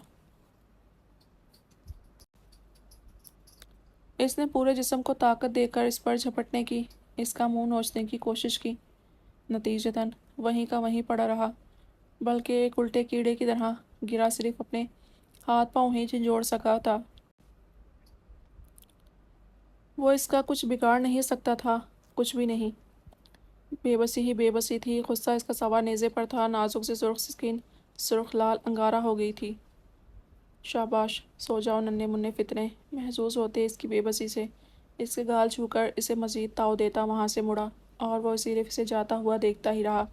اس نے پورے جسم کو طاقت دے کر اس پر جھپٹنے کی، اس کا منہ نوچنے کی کوشش کی، نتیجتاً وہیں کا وہیں پڑا رہا، بلکہ ایک الٹے کیڑے کی طرح گرا، صرف اپنے ہاتھ پاؤں ہی جھنجھوڑ سکا تھا۔ وہ اس کا کچھ بگاڑ نہیں سکتا تھا، کچھ بھی نہیں۔ بے بسی ہی بے بسی تھی۔ غصہ اس کا سوا نیزے پر تھا، نازک سے سرخ سکن سرخ لال انگارہ ہو گئی تھی۔ شاباش، سو جاؤ ننھے منھے فتنے، محظوظ ہوتے اس کی بے بسی سے۔ اس کے گال چھو کر اسے مزید تاؤ دیتا وہاں سے مڑا اور وہ صرف اسے جاتا ہوا دیکھتا ہی رہا۔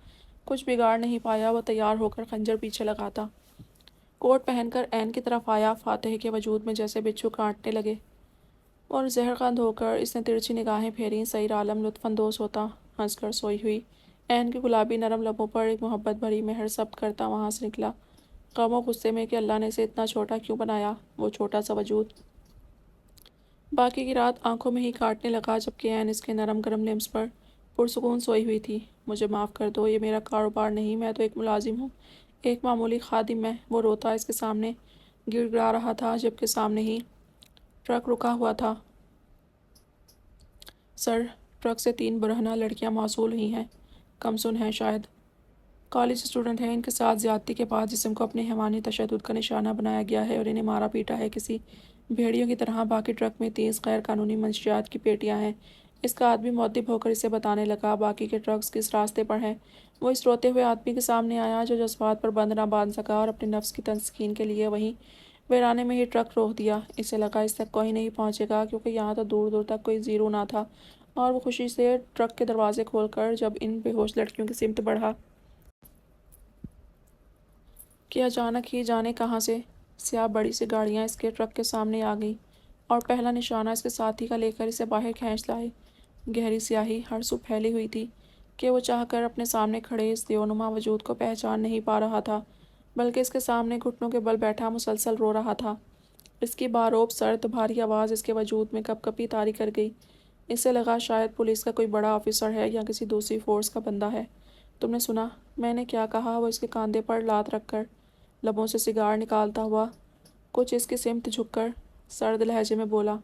کچھ بگاڑ نہیں پایا، وہ تیار ہو کر خنجر پیچھے لگاتا۔ کوٹ پہن کر عین کی طرف آیا۔ فاتح کے وجود میں جیسے بچھو کاٹنے لگے اور زہر خند ہو کر اس نے ترچھی نگاہیں پھیریں۔ سعید عالم لطف اندوز ہوتا ہنس کر سوئی ہوئی عین کے گلابی نرم لبوں پر ایک محبت بھری مہر ثبت کرتا وہاں سے نکلا، غم و غصے میں کہ اللہ نے اسے اتنا چھوٹا کیوں بنایا، وہ چھوٹا سا وجود باقی کی رات آنکھوں میں ہی کاٹنے لگا، جبکہ عین اس کے نرم گرم لمس پر پرسکون سوئی ہوئی تھی۔ مجھے معاف کر دو، یہ میرا کاروبار نہیں، میں تو ایک ملازم ہوں، ایک معمولی خادم میں۔ وہ روتا اس کے سامنے گڑ گڑا رہا تھا، جبکہ سامنے ہی ٹرک رکا ہوا تھا۔ سر، ٹرک سے 3 برہنہ لڑکیاں موصول ہوئی ہیں، کم سن ہیں شاید، کالج اسٹوڈنٹ ہیں۔ ان کے ساتھ زیادتی کے بعد جسم کو اپنے حیوانی تشدد کا نشانہ بنایا گیا ہے اور انہیں مارا پیٹا ہے کسی بھیڑیوں کی طرح۔ باقی ٹرک میں 30 غیر قانونی منشیات کی پیٹیاں ہیں۔ اس کا آدمی مؤدب ہو کر اسے بتانے لگا باقی کے ٹرکس کس راستے پر ہیں۔ وہ اس روتے ہوئے آدمی کے سامنے آیا جو جذبات پر بند نہ باندھ سکا اور اپنے نفس کی تسکین کے لیے وہیں ویرانے میں ہی ٹرک روک دیا۔ اسے لگا اس تک کوئی نہیں پہنچے گا، کیونکہ یہاں تو دور دور تک کوئی زیرو نہ تھا، اور وہ خوشی سے ٹرک کے دروازے کھول کر جب ان بے ہوش لڑکیوں کی سمت بڑھا کہ اچانک ہی جانے کہاں سے سیاہ بڑی سی گاڑیاں اس کے ٹرک کے سامنے آ گئیں اور پہلا نشانہ اس کے ساتھی کا لے کر اسے باہر کھینچ لائے۔ گہری سیاہی ہر سو پھیلی ہوئی تھی کہ وہ چاہ کر اپنے سامنے کھڑے اس دیونما وجود کو پہچان نہیں پا رہا تھا، بلکہ اس کے سامنے گھٹنوں کے بل بیٹھا مسلسل رو رہا تھا۔ اس کی باروب سرد بھاری آواز اس کے وجود میں کپ کپی طاری کر گئی۔ اسے لگا شاید پولیس کا کوئی بڑا آفیسر ہے یا کسی دوسری فورس کا بندہ ہے۔ تم نے سنا میں نے کیا کہا؟ وہ اس کے کاندھے پر لات رکھ کر لبوں سے سگار نکالتا ہوا کچھ اس کی سمت جھک کر سرد لہجے میں بولا۔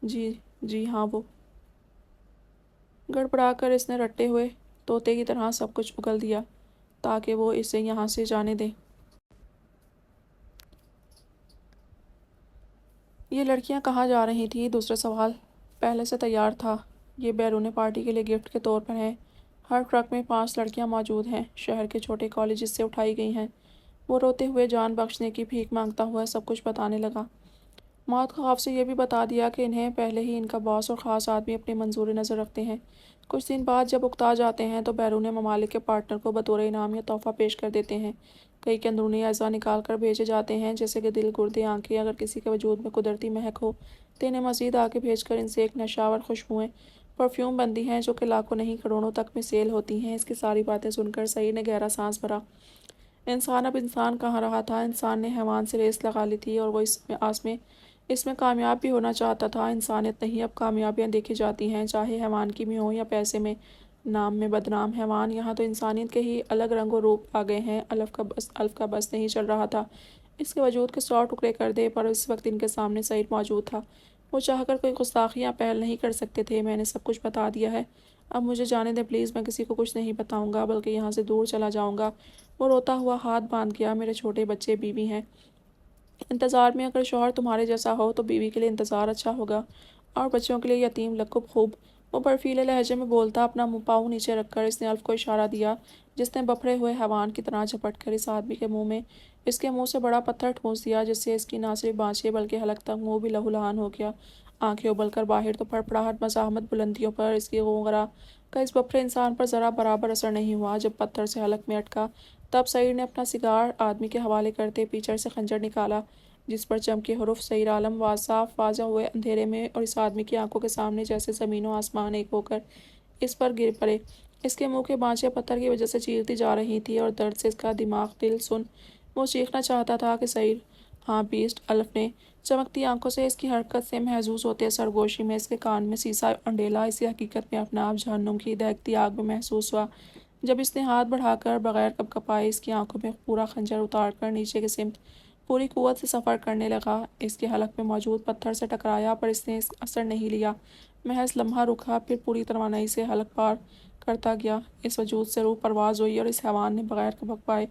جی ہاں۔ وہ گڑبڑا کر اس نے رٹے ہوئے طوطے کی طرح سب کچھ اگل دیا تاکہ وہ اسے یہاں سے جانے دے۔ یہ لڑکیاں کہاں جا رہی تھیں؟ دوسرا سوال پہلے سے تیار تھا۔ یہ بیرون پارٹی کے لیے گفٹ کے طور پر ہے۔ ہر ٹرک میں 5 لڑکیاں موجود ہیں، شہر کے چھوٹے کالجز سے اٹھائی گئی ہیں۔ وہ روتے ہوئے جان بخشنے کی بھیک مانگتا ہوا سب کچھ بتانے لگا۔ موت کے خوف سے یہ بھی بتا دیا کہ انہیں پہلے ہی ان کا باس اور خاص آدمی اپنے منظور نظر رکھتے ہیں۔ کچھ دن بعد جب اکتا جاتے ہیں تو بیرون ممالک کے پارٹنر کو بطور انعام یا تحفہ پیش کر دیتے ہیں۔ کئی کے اندرونی اعضاء نکال کر بھیجے جاتے ہیں، جیسے کہ دل، گردے، آنکھیں۔ اگر کسی کے وجود میں قدرتی مہک ہو تو انہیں مزید آگے بھیج کر ان سے ایک نشاور خوشبوئیں پرفیوم بنتی ہیں جو کہ لاکھوں نہیں کروڑوں تک میں سیل ہوتی ہیں۔ اس کی ساری باتیں سن کر سعید نے گہرا سانس بھرا۔ انسان اب انسان کہاں رہا تھا۔ انسان نے حیوان سے ریس لگا لی تھی اور وہ اس میں کامیاب بھی ہونا چاہتا تھا۔ انسانیت نہیں، اب کامیابیاں دیکھی جاتی ہیں، چاہے حیوان کی میں ہو یا پیسے میں، نام میں بدنام حیوان۔ یہاں تو انسانیت کے ہی الگ رنگ و روپ آ گئے ہیں۔ الف کا بس نہیں چل رہا تھا اس کے وجود کے 100 ٹکڑے کر دے، پر اس وقت ان کے سامنے سعید موجود تھا۔ وہ چاہ کر کوئی گستاخیاں پہل نہیں کر سکتے تھے۔ میں نے سب کچھ بتا دیا ہے، اب مجھے جانے دیں پلیز۔ میں کسی کو کچھ نہیں بتاؤں گا، بلکہ یہاں سے دور چلا جاؤں گا۔ وہ روتا ہوا ہاتھ باندھ گیا۔ میرے چھوٹے بچے، بیوی ہیں انتظار میں۔ اگر شوہر تمہارے جیسا ہو تو بیوی کے لیے انتظار اچھا ہوگا، اور بچوں کے لیے یتیم لقب خوب۔ وہ برفیلے لہجے میں بولتا اپنا پاؤں نیچے رکھ کر اس نے الف کو اشارہ دیا، جس نے بپھرے ہوئے حیوان کی طرح جھپٹ کر اس آدمی کے منہ سے بڑا پتھر ٹھونس دیا، جس سے اس کی نہ صرف بانچیں بلکہ حلق تک منہ بھی لہولہان ہو گیا۔ آنکھیں ابل کر باہر تو پھڑپڑاہٹ مزاحمت بلندیوں پر اس کی غوغرا کا اس بپھرے انسان پر ذرا برابر اثر نہیں ہوا۔ جب پتھر سے حلق میں اٹکا تب سعید نے اپنا سگار آدمی کے حوالے کرتے پیچھے سے خنجر نکالا، جس پر چمکے حروف سعید عالم صاف واضح ہوئے اندھیرے میں، اور اس آدمی کی آنکھوں کے سامنے جیسے زمین و آسمان ایک ہو کر اس پر گر پڑے۔ اس کے منہ کے بانچیں پتھر کی وجہ سے چیرتی جا رہی تھی اور درد سے اس کا دماغ دل سن۔ وہ چیخنا چاہتا تھا کہ سعید، ہاں بیسٹ۔ الف نے چمکتی آنکھوں سے اس کی حرکت سے محظوظ ہوتے سرگوشی میں اس کے کان میں سیسا انڈیلا۔ اسے حقیقت میں اپنا آپ جہنم کی دہکتی آگ میں محسوس ہوا، جب اس نے ہاتھ بڑھا کر بغیر کپکپائے اس کی آنکھوں میں پورا خنجر اتار کر نیچے کی سمت پوری قوت سے سفر کرنے لگا۔ اس کے حلق میں موجود پتھر سے ٹکرایا، پر اس نے اثر نہیں لیا۔ محض لمحہ رکا، پھر پوری توانائی سے حلق پار کرتا گیا۔ اس وجود سے روح پرواز ہوئی اور اس حیوان نے بغیر کپکپائے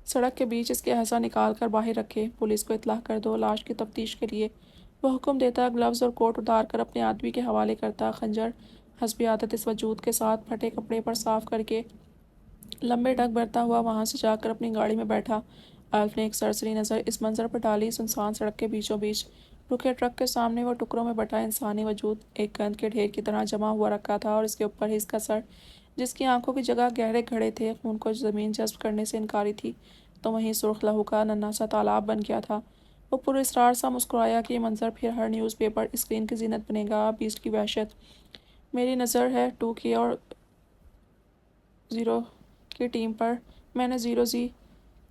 سڑک کے بیچ اس کے اعضاء نکال کر باہر رکھے۔ پولیس کو اطلاع کر دو، لاش کی تفتیش کے لیے۔ وہ حکم دیتا، گلوز اور کوٹ اتار کر اپنے آدمی کے حوالے کرتا، خنجر حسب عادت اس وجود کے ساتھ پھٹے کپڑے پر صاف کر کے لمبے ڈگ بھرتا ہوا وہاں سے جا کر اپنی گاڑی میں بیٹھا۔ الف نے ایک سرسری نظر اس منظر پر ڈالی۔ سنسان سڑک کے بیچوں بیچ رکے ٹرک کے سامنے وہ ٹکڑوں میں بٹا انسانی وجود ایک گند کے ڈھیر کی طرح جمع ہوا رکھا تھا، اور اس کے اوپر ہی اس کا سر، جس کی آنکھوں کی جگہ گہرے کھڑے تھے خون کو زمین جذب کرنے سے انکاری تھی، تو وہیں سرخ لہو کا ننھا سا تالاب بن گیا تھا۔ وہ پر اسرار سا مسکرایا کہ یہ منظر پھر ہر نیوز پیپر اسکرین کی زینت بنے گا۔ اب اس کی وحشت میری نظر ہے 2K اور 0 کی ٹیم پر۔ میں نے 0Z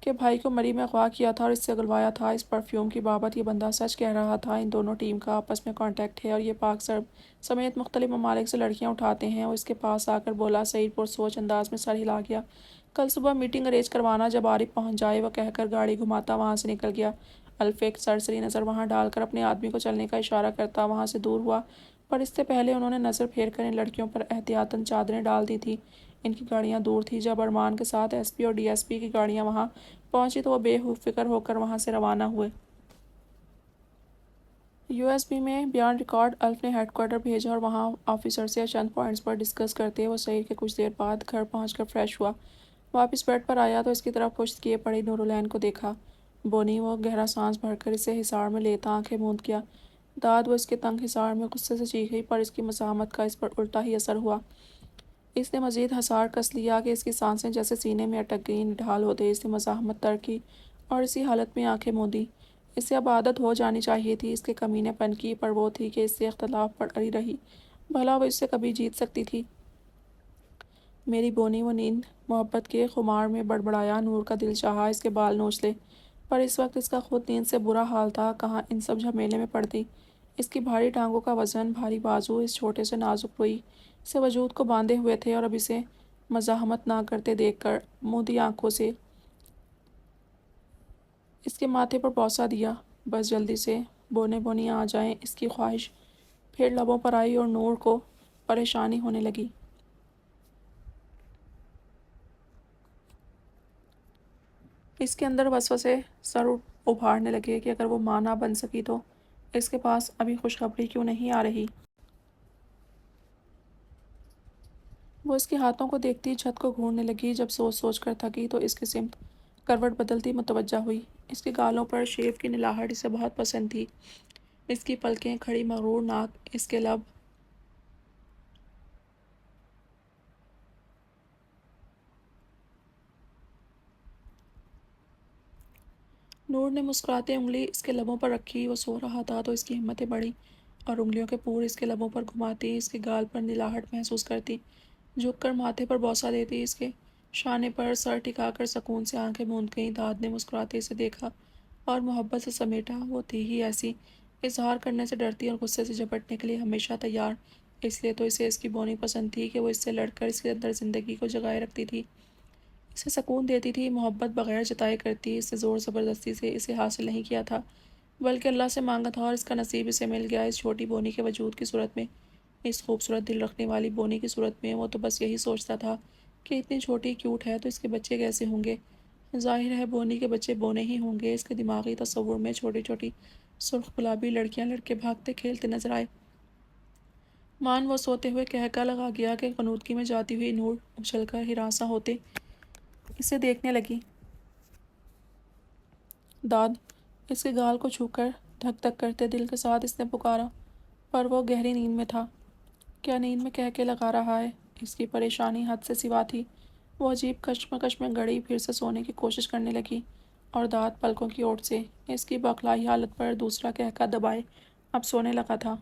کے بھائی کو مری میں اغوا کیا تھا اور اس سے اگلوایا تھا۔ اس پرفیوم کی بابت یہ بندہ سچ کہہ رہا تھا۔ ان دونوں ٹیم کا آپس میں کانٹیکٹ ہے اور یہ پاک سرب سمیت مختلف ممالک سے لڑکیاں اٹھاتے ہیں۔ وہ اس کے پاس آ کر بولا۔ سعید پرسوچ انداز میں سر ہلا گیا۔ کل صبح میٹنگ ارینج کروانا جب عارف پہنچ جائے، وہ کہہ کر گاڑی گھماتا وہاں سے نکل گیا۔ الف ایک سرسری نظر وہاں ڈال کر اپنے آدمی کو چلنے کا اشارہ کرتا وہاں سے دور ہوا، پر اس سے پہلے انہوں نے نظر پھیر کر ان لڑکیوں پر احتیاطاً چادریں ڈال دی تھیں۔ ان کی گاڑیاں دور تھیں۔ جب ارمان کے ساتھ ایس پی اور ڈی ایس پی کی گاڑیاں وہاں پہنچی تو وہ بے فکر ہو کر وہاں سے روانہ ہوئے۔ USB میں بیان ریکارڈ الف نے ہیڈ کوارٹر بھیجا اور وہاں آفیسر سے چند پوائنٹس پر ڈسکس کرتے وہ سحر کے کچھ دیر بعد گھر پہنچ کر فریش ہوا۔ واپس بیڈ پر آیا تو اس کی طرف پشت کیے پڑی نورالعین کو دیکھا۔ بونی، وہ گہرا سانس بھر کر اسے حصار میں لیتا آنکھیں موند گیا۔ داد، وہ اس کے تنگ حصار میں غصے سے چیخی، پر اس کی مزاحمت کا اس پر الٹا ہی اثر ہوا۔ اس نے مزید حصار کس لیا کہ اس کی سانسیں جیسے سینے میں اٹک گئیں۔ نڈھال ہوتے اس نے مزاحمت ترک کی اور اسی حالت میں آنکھیں موندیں۔ اسے اب عادت ہو جانی چاہیے تھی اس کے کمینے پن کی، پر وہ تھی کہ اس سے اختلاف پر اڑی رہی۔ بھلا وہ اس سے کبھی جیت سکتی تھی؟ میری بونی، وہ نیند محبت کے خمار میں بڑبڑایا۔ نور کا دل چاہا اس کے بال نوچ لے، پر اس وقت اس کا خود نیند سے برا حال تھا، کہاں ان سب جھمیلے میں پڑتی۔ اس کی بھاری ٹانگوں کا وزن، بھاری بازو اس چھوٹے سے نازک روئی سے وجود کو باندھے ہوئے تھے، اور اب اسے مزاحمت نہ کرتے دیکھ کر موندی آنکھوں سے اس کے ماتھے پر بوسہ دیا۔ بس جلدی سے بونی آ جائیں، اس کی خواہش پھر لبوں پر آئی اور نور کو پریشانی ہونے لگی۔ اس کے اندر وسوسے سر ابھارنے لگے کہ اگر وہ ماں نہ بن سکی تو اس کے پاس ابھی خوشخبری کیوں نہیں آ رہی؟ وہ اس کے ہاتھوں کو دیکھتی چھت کو گھورنے لگی۔ جب سوچ سوچ کر تھکی تو اس کی سمت کروٹ بدلتی متوجہ ہوئی۔ اس کے گالوں پر شیو کی نلاہٹ اسے بہت پسند تھی۔ اس کی پلکیں کھڑی، مغرور ناک، اس کے لب نور نے مسکراتے انگلی اس کے لبوں پر رکھی۔ وہ سو رہا تھا تو اس کی ہمتیں بڑھی اور انگلیوں کے پور اس کے لبوں پر گھماتی، اس کے گال پر نلاہٹ محسوس کرتی، جھک کر ماتھے پر بوسہ دیتی، اس کے شانے پر سر ٹکا کر سکون سے آنکھیں موند گئیں۔ داد نے مسکراتے اسے دیکھا اور محبت سے سمیٹا۔ وہ تھی ہی ایسی، اظہار کرنے سے ڈرتی اور غصے سے جھپٹنے کے لیے ہمیشہ تیار۔ اس لیے تو اسے اس کی بونی پسند تھی کہ وہ اس سے لڑ کر اس کے اندر زندگی کو جگائے رکھتی تھی، اسے سکون دیتی تھی، محبت بغیر جتائے کرتی۔ اس سے زور زبردستی سے اسے حاصل نہیں کیا تھا، بلکہ اللہ سے مانگا تھا، اور اس کا نصیب اسے مل گیا اس چھوٹی بونی کے وجود کی صورت میں، اس خوبصورت دل رکھنے والی بونی کی صورت میں۔ وہ تو بس یہی سوچتا تھا کہ اتنی چھوٹی کیوٹ ہے تو اس کے بچے کیسے ہوں گے؟ ظاہر ہے بونی کے بچے بونے ہی ہوں گے۔ اس کے دماغی تصور میں چھوٹی چھوٹی سرخ گلابی لڑکیاں لڑکے بھاگتے کھیلتے نظر آئے۔ مان وہ سوتے ہوئے قہقہ لگا گیا کہ غنودگی میں جاتی ہوئی نور اچھل کر ہراساں ہوتے اسے دیکھنے لگی۔ داد، اس کے گال کو چھو کر دھک دھک کرتے دل کے ساتھ اس نے پکارا، پر وہ گہری نیند میں تھا۔ کیا نیند میں قہقہ لگا رہا ہے؟ اس کی پریشانی حد سے سوا تھی۔ وہ عجیب کشمکش میں گڑی پھر سے سونے کی کوشش کرنے لگی، اور داد پلکوں کی اوٹ سے اس کی بوکھلائی حالت پر دوسرا قہقہ دبائے اب سونے لگا تھا۔